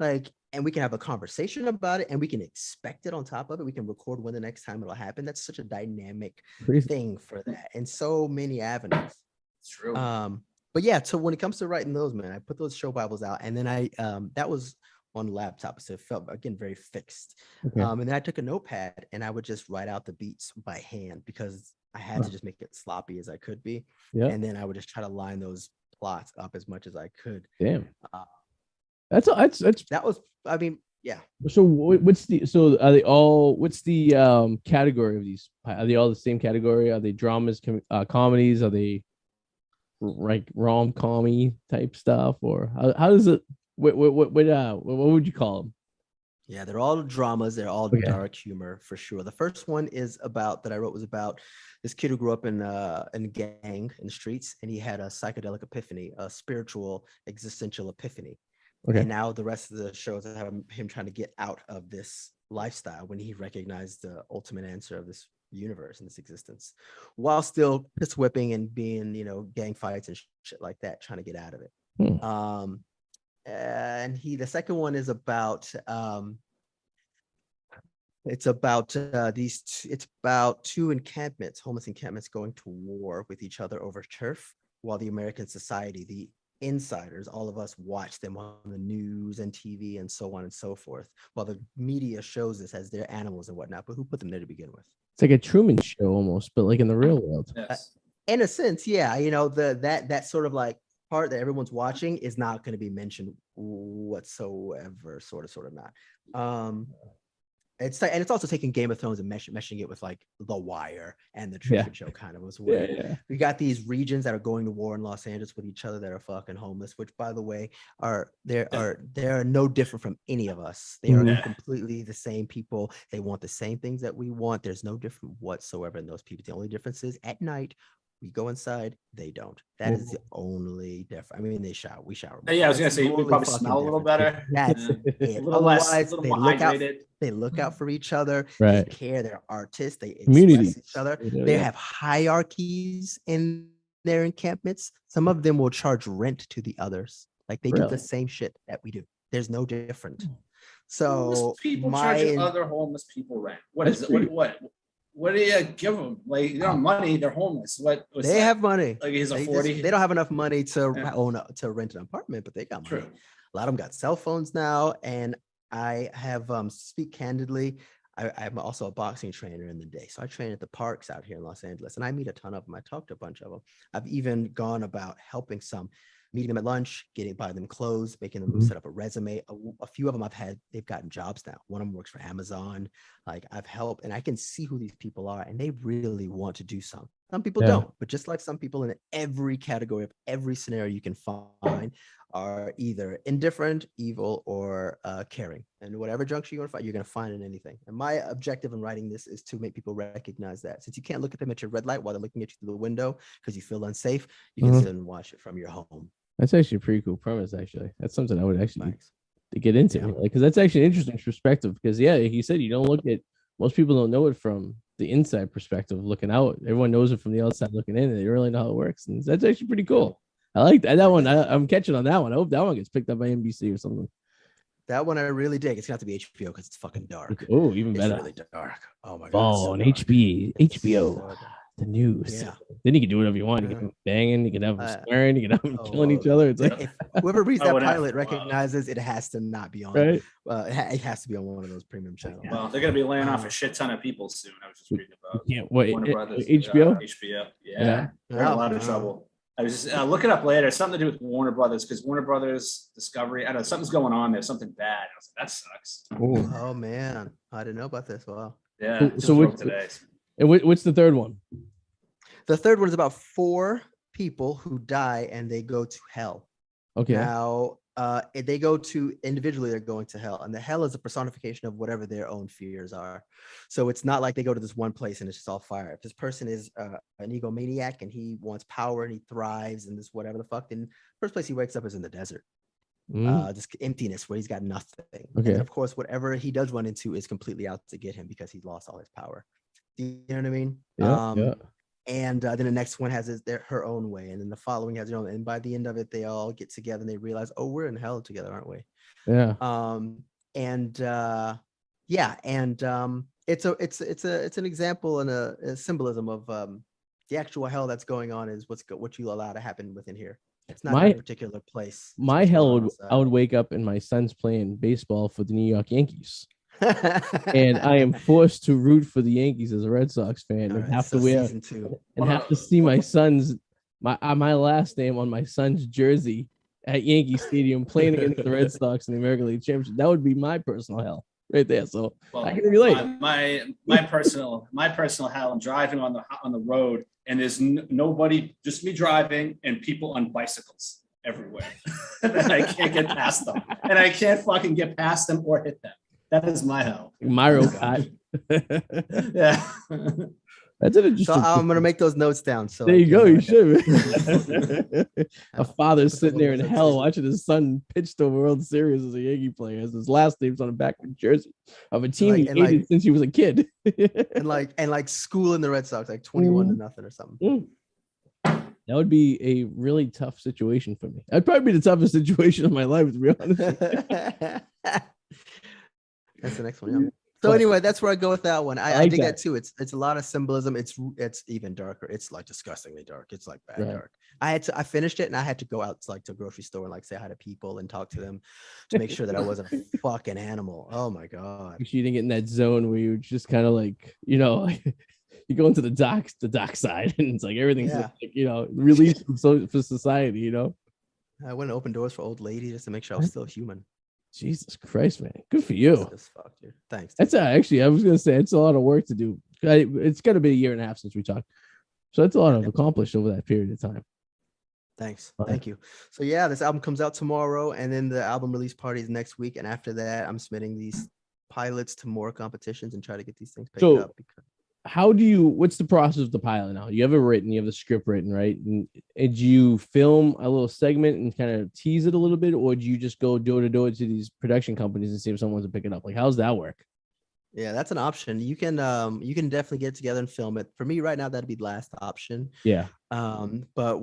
and we can have a conversation about it, and we can expect it on top of it. We can record when the next time it'll happen. That's such a dynamic thing for that, and so many avenues. It's true. But yeah, so when it comes to writing those, man, I put those show Bibles out, and then I that was on laptop, so it felt again very fixed. And then I took a notepad and I would just write out the beats by hand because I had to just make it sloppy as I could be. And then I would just try to line those plots up as much as I could. Damn. That was, I mean, yeah. So what's the category of these? Are they all the same category? Are they dramas, comedies? Are they like rom-commy type stuff, or how does it? What would you call them? Yeah, they're all dramas. They're all dark humor for sure. The first one that I wrote was about this kid who grew up in a gang in the streets, and he had a psychedelic epiphany, a spiritual existential epiphany. And now the rest of the shows have him trying to get out of this lifestyle when he recognized the ultimate answer of this universe and this existence, while still piss whipping and being, gang fights and shit like that, trying to get out of it. And the second one is about it's about two encampments, homeless encampments, going to war with each other over turf, while the American society, the insiders, all of us, watch them on the news and TV and so on and so forth, while the media shows this as their animals and whatnot. But who put them there to begin with? It's like a Truman Show almost, but like in the real world. In a sense, yeah. That sort of like part that everyone's watching is not going to be mentioned whatsoever, sort of not. It's also taking Game of Thrones and meshing it with like The Wire and the Truman Show kind of was weird. We got these regions that are going to war in Los Angeles with each other that are fucking homeless, which by the way they're no different from any of us. They are completely the same people. They want the same things that we want. There's no different whatsoever in those people. The only difference is at night we go inside, they don't. That is the only difference. I mean, they shower, we shower. Yeah, I was gonna say we probably smell a little better. That's it. A little less, a little more hydrated. They look out for each other. Right. They care. They're artists. They Community. express each other. They have hierarchies in their encampments. Some of them will charge rent to the others. Like they do the same shit that we do. There's no different. So homeless people charging other homeless people rent. What is it? what do you give them? Like, you know, money. They're homeless. What? They have money. Like he's a 40. They don't have enough money to to rent an apartment, but they got money. True. A lot of them got cell phones now, and I have speak candidly. I'm also a boxing trainer in the day, so I train at the parks out here in Los Angeles, and I meet a ton of them. I talk to a bunch of them. I've even gone about helping some, meeting them at lunch, buying them clothes, making them set up a resume. A few of them they've gotten jobs now. One of them works for Amazon. Like, I've helped, and I can see who these people are, and they really want to do something. Some people don't, but just like some people in every category of every scenario you can find are either indifferent, evil, or caring. And whatever juncture you're going to find in anything. And my objective in writing this is to make people recognize that. Since you can't look at them at your red light while they're looking at you through the window because you feel unsafe, you can sit and watch it from your home. That's actually a pretty cool premise, actually. That's something I would actually to get into. Like, because that's actually an interesting perspective. Because, like you said, you don't look at, most people don't know it from the inside perspective looking out. Everyone knows it from the outside looking in, and they really know how it works. And that's actually pretty cool. I like that one. I'm catching on that one. I hope that one gets picked up by NBC or something. That one I really dig. It's gonna have to be HBO because it's fucking dark. Oh, even better. It's really dark. Oh my god. Oh, on HBO. The news. Yeah. Then you can do whatever you want. You can have them banging. You can have them swearing. You can have them killing each other. It's like, if whoever reads that pilot recognizes it has to not be on. Right. It has to be on one of those premium channels. Well, they're gonna be laying off a shit ton of people soon. I was just reading about. Warner Brothers, HBO. HBO. Yeah. They're in a lot of trouble. I was just look it up later. Something to do with Warner Brothers, because Warner Brothers Discovery. I don't know, something's going on there. Something bad. I was like, that sucks. Ooh. Oh man, I didn't know about this. Wow. Yeah. So what's the third one? The third one is about 4 people who die and they go to hell. Okay. Now, they go to individually, they're going to hell, and the hell is a personification of whatever their own fears are. So it's not like they go to this one place and it's just all fire. If this person is an egomaniac and he wants power and he thrives and this whatever the fuck, then first place he wakes up is in the desert. This emptiness where he's got nothing. Okay. And of course, whatever he does run into is completely out to get him because he lost all his power. Do you know what I mean? Yeah. And then the next one has her own way, and then the following has their own. And by the end of it, they all get together and they realize, oh, we're in hell together, aren't we? Yeah. It's an example and a symbolism of the actual hell that's going on is what you allow to happen within here. It's not a particular place. My hell I would wake up and my son's playing baseball for the New York Yankees. And I am forced to root for the Yankees as a Red Sox fan and have to see my son's my last name on my son's jersey at Yankee Stadium playing against the Red Sox in the American League Championship. That would be my personal hell right there. So I can relate. My personal hell. I'm driving on the road and there's nobody, just me driving and people on bicycles everywhere. And I can't get past them, and I can't fucking get past them or hit them. That is my hell. Mario Kart. Yeah. That's an interesting. So I'm gonna make those notes down. So there you go. You should. A father's sitting there in hell watching his son pitch the World Series as a Yankee player, as his last name's on the back of the jersey of a team he hated since he was a kid. and schooling the Red Sox like 21-0 or something. That would be a really tough situation for me. That'd probably be the toughest situation of my life, to be honest. That's the next one. Yeah. So anyway, that's where I go with that one. I dig that too. It's a lot of symbolism. It's even darker. It's like disgustingly dark. It's like bad dark. I finished it and I had to go out to the grocery store and say hi to people and talk to them to make sure that I wasn't a fucking animal. Oh my god. You didn't get in that zone where you just kind of you go into the dark side and it's like everything's released for society. I went and opened doors for old ladies just to make sure I was still human. Jesus Christ, man. Good for you. Fuck, dude. Thanks. Dude. That's actually, I was going to say, it's a lot of work to do. It's got to be 1.5 years since we talked. So that's a lot of accomplished over that period of time. Thanks. Thank you. So yeah, this album comes out tomorrow and then the album release party is next week. And after that, I'm submitting these pilots to more competitions and try to get these things picked up. What's the process of the pilot now? You have it written, you have the script written, right? And did you film a little segment and kind of tease it a little bit, or do you just go door to door to these production companies and see if someone wants to pick it up? Like, how's that work? Yeah, that's an option. You can definitely get together and film it. For me right now, that'd be the last option. Yeah. But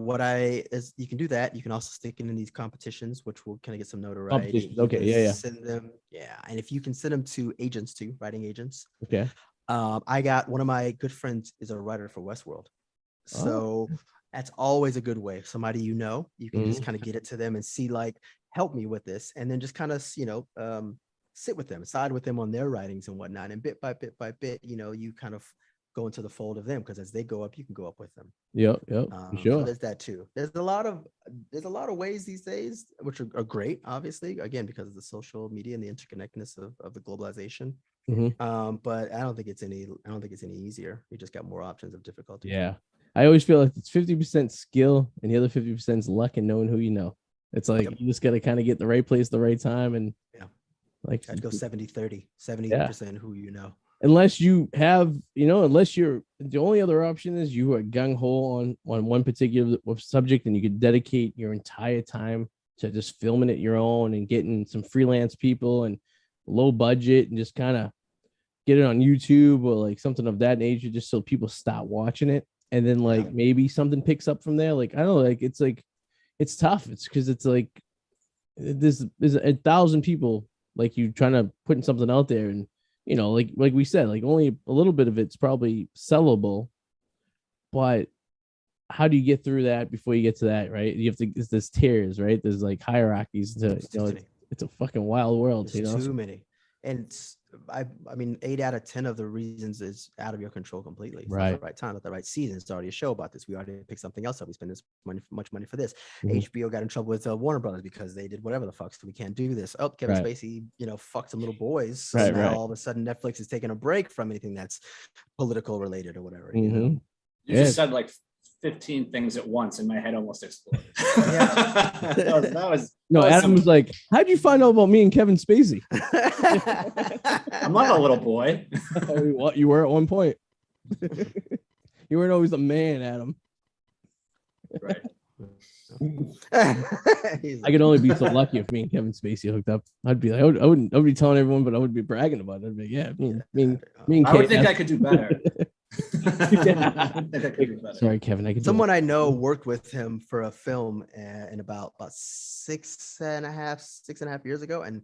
you can do that. You can also stick it in these competitions, which will kind of get some notoriety. Okay. Yeah. Send them. Yeah. And if you can send them to agents too, writing agents. Okay. I got one of my good friends is a writer for Westworld. So that's always a good way. Somebody you can just kind of get it to them and see, like, help me with this. And then just kind of, sit with them, side with them on their writings and whatnot. And bit by bit, you kind of go into the fold of them, because as they go up, you can go up with them. Yep. Sure. So there's that too. There's a lot of ways these days, which are great, obviously, again, because of the social media and the interconnectedness of the globalization. But I don't think it's any easier. You just got more options of difficulty. Yeah. I always feel like it's 50% skill and the other 50% is luck and knowing who you know. It's like you just got to kind of get the right place, the right time. And like I'd go 70-30, 70% who you know. Unless you have, unless you're, the only other option is you are gung-ho on one particular subject and you could dedicate your entire time to just filming it your own and getting some freelance people and low budget and just kind of get it on YouTube or like something of that nature, just so people stop watching it. And then like maybe something picks up from there. Like, I don't know, like it's tough. It's because it's like there's 1,000 people like you trying to put something out there, and like we said, like only a little bit of it's probably sellable. But how do you get through that before you get to that, right? You have to, there's tiers, right? There's like hierarchies to, it's a fucking wild world. There's too many. And I mean, 8 out of 10 of the reasons is out of your control completely. It's not the right time, not the right season. It's already a show about this. We already picked something else up. We spend this much money for this. HBO got in trouble with Warner Brothers because they did whatever the fuck, so we can't do this. Oh, Kevin Spacey, fucked some little boys. So now all of a sudden Netflix is taking a break from anything that's political related or whatever. You just said like 15 things at once and my head almost exploded. that was Adam was like, how'd you find out about me and Kevin Spacey? I'm not a little boy. You were at one point. You weren't always a man, Adam. Right. I could only be so lucky if me and Kevin Spacey hooked up. I'd be like, I wouldn't be telling everyone, but I would be bragging about it. I'd be like, me and I would think I could do better. Sorry, Kevin. Someone I know worked with him for a film in about 6.5 years ago, and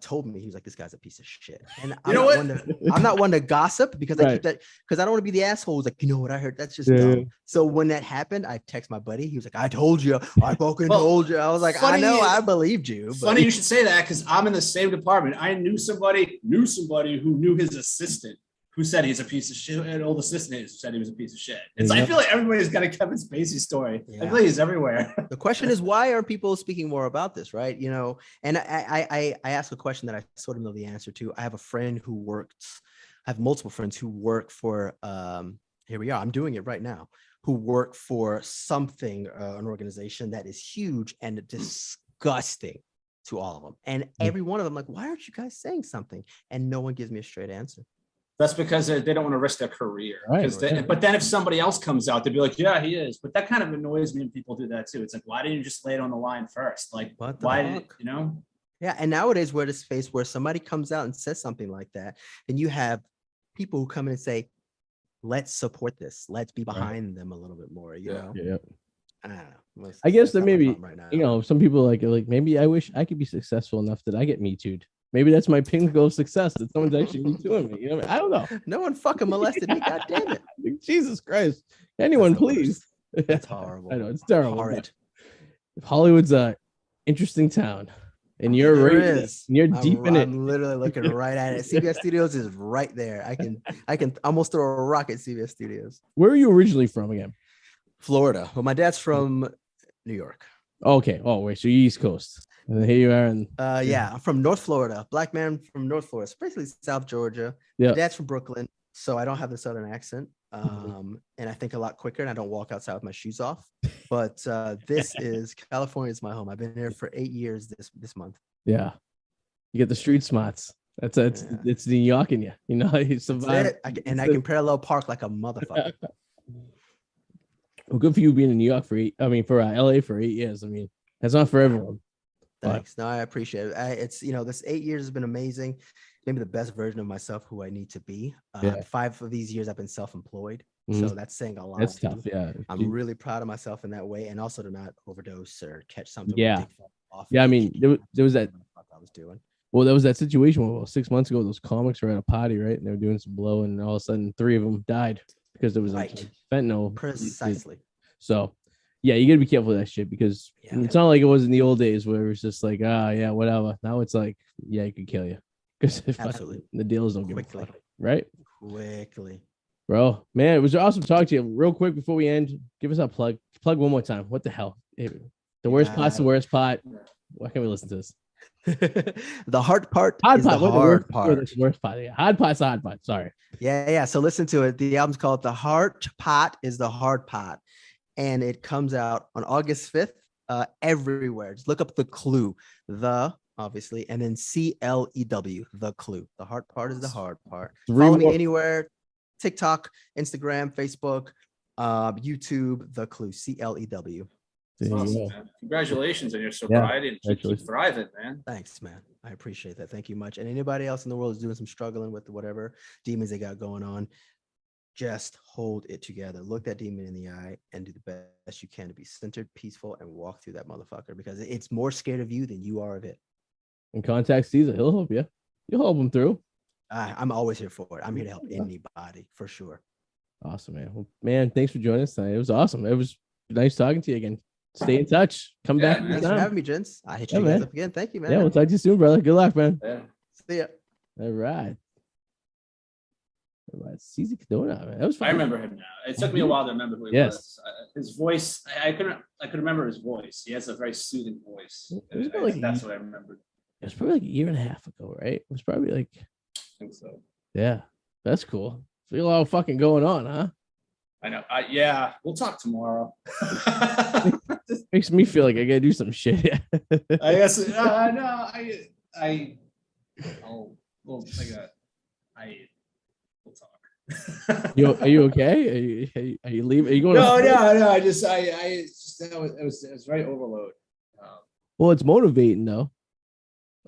told me, he was like, "This guy's a piece of shit." And I'm not one to gossip because I keep that, because I don't want to be the asshole who's like, you know what I heard? That's just dumb. So when that happened, I text my buddy. He was like, "I told you. I fucking told you." I was like, "I know, I believed you." But funny you should say that, because I'm in the same department. I knew somebody who knew his assistant, who said he's a piece of shit. An old assistant said he was a piece of shit. I feel like everybody's got a Kevin Spacey story. I feel like he's everywhere. The question is, why aren't people speaking more about this, right? And I asked a question that I sort of know the answer to. I have multiple friends who work for, here we are, I'm doing it right now, who work for something, an organization that is huge and disgusting to all of them. And every one of them, like, why aren't you guys saying something? And no one gives me a straight answer. That's because they don't want to risk their career. But then if somebody else comes out, they'd be like, yeah, he is. But that kind of annoys me when people do that too. It's like, why didn't you just lay it on the line first? Like, why did Yeah, and nowadays we're at a space where somebody comes out and says something like that, and you have people who come in and say, let's support this. Let's be behind them a little bit more, you know? Yeah. I don't know. I guess that maybe, some people are like, maybe I wish I could be successful enough that I get Me Too'd. Maybe that's my pinnacle of success, that someone's actually Me Too'ing me. I don't know. No one fucking molested me. God damn it. Jesus Christ. Anyone, please. That's horrible. I know, it's terrible. Horrid. Hollywood's a interesting town. And you're deep in it. I'm literally looking right at it. CBS Studios is right there. I can almost throw a rock at CBS Studios. Where are you originally from again? Florida. Well, my dad's from New York. Okay. Oh, wait. So you're East Coast. And here you are. I'm from North Florida. Black man from North Florida. It's basically South Georgia. Yeah. My dad's from Brooklyn, so I don't have the Southern accent. And I think a lot quicker, and I don't walk outside with my shoes off. But this is California is my home. I've been here for 8 years this month. Yeah. You get the street smarts. It's New York in you. You survive. I can parallel park like a motherfucker. Well, good for you being in New York for LA for 8 years. I mean, that's not for everyone. Thanks. No, I appreciate it. It's this 8 years has been amazing. Maybe the best version of myself who I need to be. 5 of these years I've been self-employed, so that's saying a lot. That's tough. Yeah, I'm really proud of myself in that way, and also to not overdose or catch something. Yeah. I mean, there was that. I was doing. Well, that was that situation where 6 months ago, those comics were at a party, right? And they were doing some blow, and all of a sudden, 3 of them died because there was like Right. fentanyl. Precisely. So, yeah, you got to be careful of that shit because Yeah. it's not like it was in the old days where it was just like, yeah, whatever. Now it's like, yeah, it could kill you because Absolutely. the dealers don't give a fuck, right? Quickly. Bro, man, it was awesome talking to you. Real quick before we end, give us a plug. Plug one more time. What the hell? The worst part's the worst part. Why can't we listen to this? The hard part hard is part. the hard part. The worst part. Yeah. Hard part's the hard part. Sorry. Yeah. So listen to it. The album's called The Hard Pot is the Hard Pot. And it comes out on August 5th everywhere. Just look up The Clue. Obviously, and then CLEW, The Clue. The hard part is the hard part. Follow me anywhere. TikTok, Instagram, Facebook, YouTube, The Clue, CLEW. Awesome, man. Congratulations on your sobriety and keep thriving, man. Thanks, man. I appreciate that. Thank you much. And anybody else in the world is doing some struggling with whatever demons they got going on, just hold it together. Look that demon in the eye and do the best you can to be centered, peaceful, and walk through that motherfucker because it's more scared of you than you are of it. And contact Cesar. He'll help you. You'll help him through. I'm always here for it. I'm here to help anybody for sure. Awesome, man. Well, man, thanks for joining us tonight. It was awesome. It was nice talking to you again. Stay in touch. Come back. Thanks for having me, gents. I hit you guys up again. Thank you, man. Yeah, we'll talk to you soon, brother. Good luck, man. Yeah. See ya. All right. Cesar Cardona, man. That was fun. I remember him now. It took me a while to remember who he was. His voice, I could remember his voice. He has a very soothing voice. That's what I remembered. It was probably like a year and a half ago, right? It was probably like, I think so. Yeah, that's cool. Feel all fucking going on, huh? I know. Yeah, we'll talk tomorrow. Makes me feel like I gotta do some shit. I guess. We'll talk. Are you okay? Are you leaving? Are you going? No. I was very overload. Well, it's motivating though.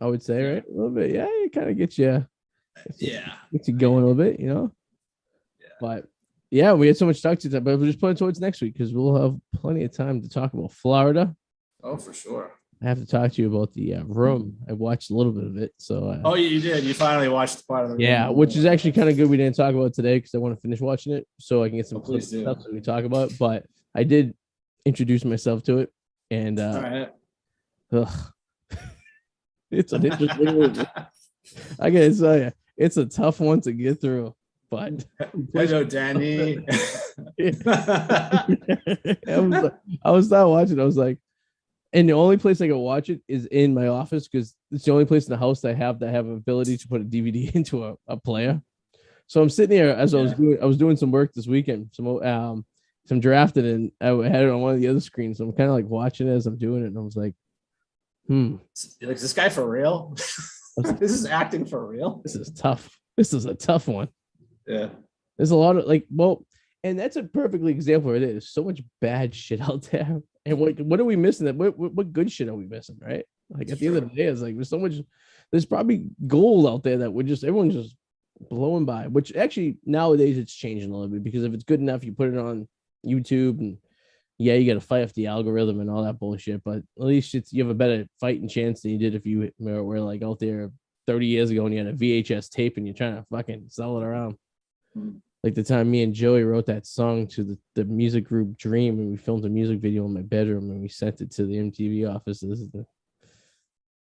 I would say, right? A little bit. Yeah, it kind of gets you. Gets you going a little bit, you know. Yeah. But yeah, we had so much talk to that, but we're just putting towards next week because we'll have plenty of time to talk about Florida. Oh, for sure. I have to talk to you about the room. I watched a little bit of it, so. Oh, you did. You finally watched part of the room. Yeah, which is actually kind of good. We didn't talk about it today because I want to finish watching it so I can get some stuff so we talk about it. But I did introduce myself to it, and all right. It's an interesting movie. I gotta tell you, it's a tough one to get through. But I know, Danny. I was not watching. I was like, and the only place I can watch it is in my office because it's the only place in the house that have ability to put a DVD into a player. So I'm sitting here as I was doing some work this weekend, some drafting, and I had it on one of the other screens. So I'm kind of like watching it as I'm doing it, and I was like, Like, is this guy for real? This is acting for real. This is tough. This is a tough one. Yeah. There's a lot of and that's a perfectly example of it. There's so much bad shit out there. And what are we missing? What good shit are we missing, right? Like at the end of the day, it's like there's probably gold out there that everyone's just blowing by, which actually nowadays it's changing a little bit because if it's good enough, you put it on YouTube and you got to fight off the algorithm and all that bullshit, but at least you have a better fighting chance than you did if you were like out there 30 years ago and you had a VHS tape and you're trying to fucking sell it around. Like the time me and Joey wrote that song to the music group Dream and we filmed a music video in my bedroom and we sent it to the MTV office.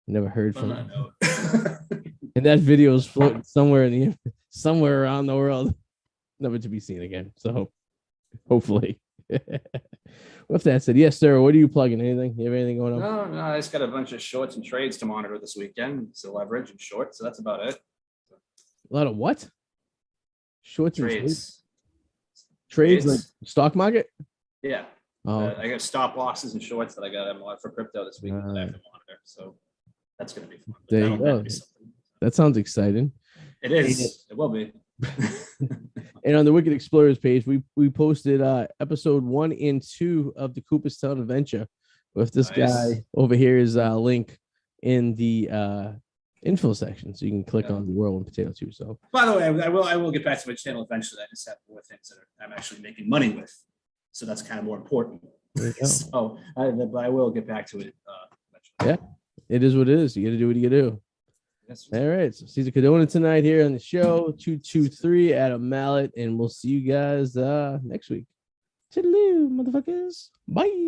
Never heard from it. And that video is floating somewhere around the world, never to be seen again. So hopefully. With that said, yes, sir. What are you plugging? Anything? You have anything going on? No. I just got a bunch of shorts and trades to monitor this weekend. So leverage and shorts. So that's about it. A lot of what? Shorts trades. And trades? Trades like stock market? Yeah. I got stop losses and shorts that I got for crypto this week that I have to monitor. So that's going to be fun. There you go. That sounds exciting. It is. It will be. And on the Wicked Explorers page, we posted episode 1 and 2 of the Cooperstown Adventure with this guy over here is link in the info section, so you can click on the Whirlwind Potato too. So, by the way, I will get back to my channel eventually. I just have more things that I'm actually making money with, so that's kind of more important. So, but I will get back to it eventually. Yeah, it is what it is. You got to do what you got to do. Yes. All right. So Cesar Cardona tonight here on the show. 223 at a mallet, and we'll see you guys next week. Toodaloo, motherfuckers. Bye.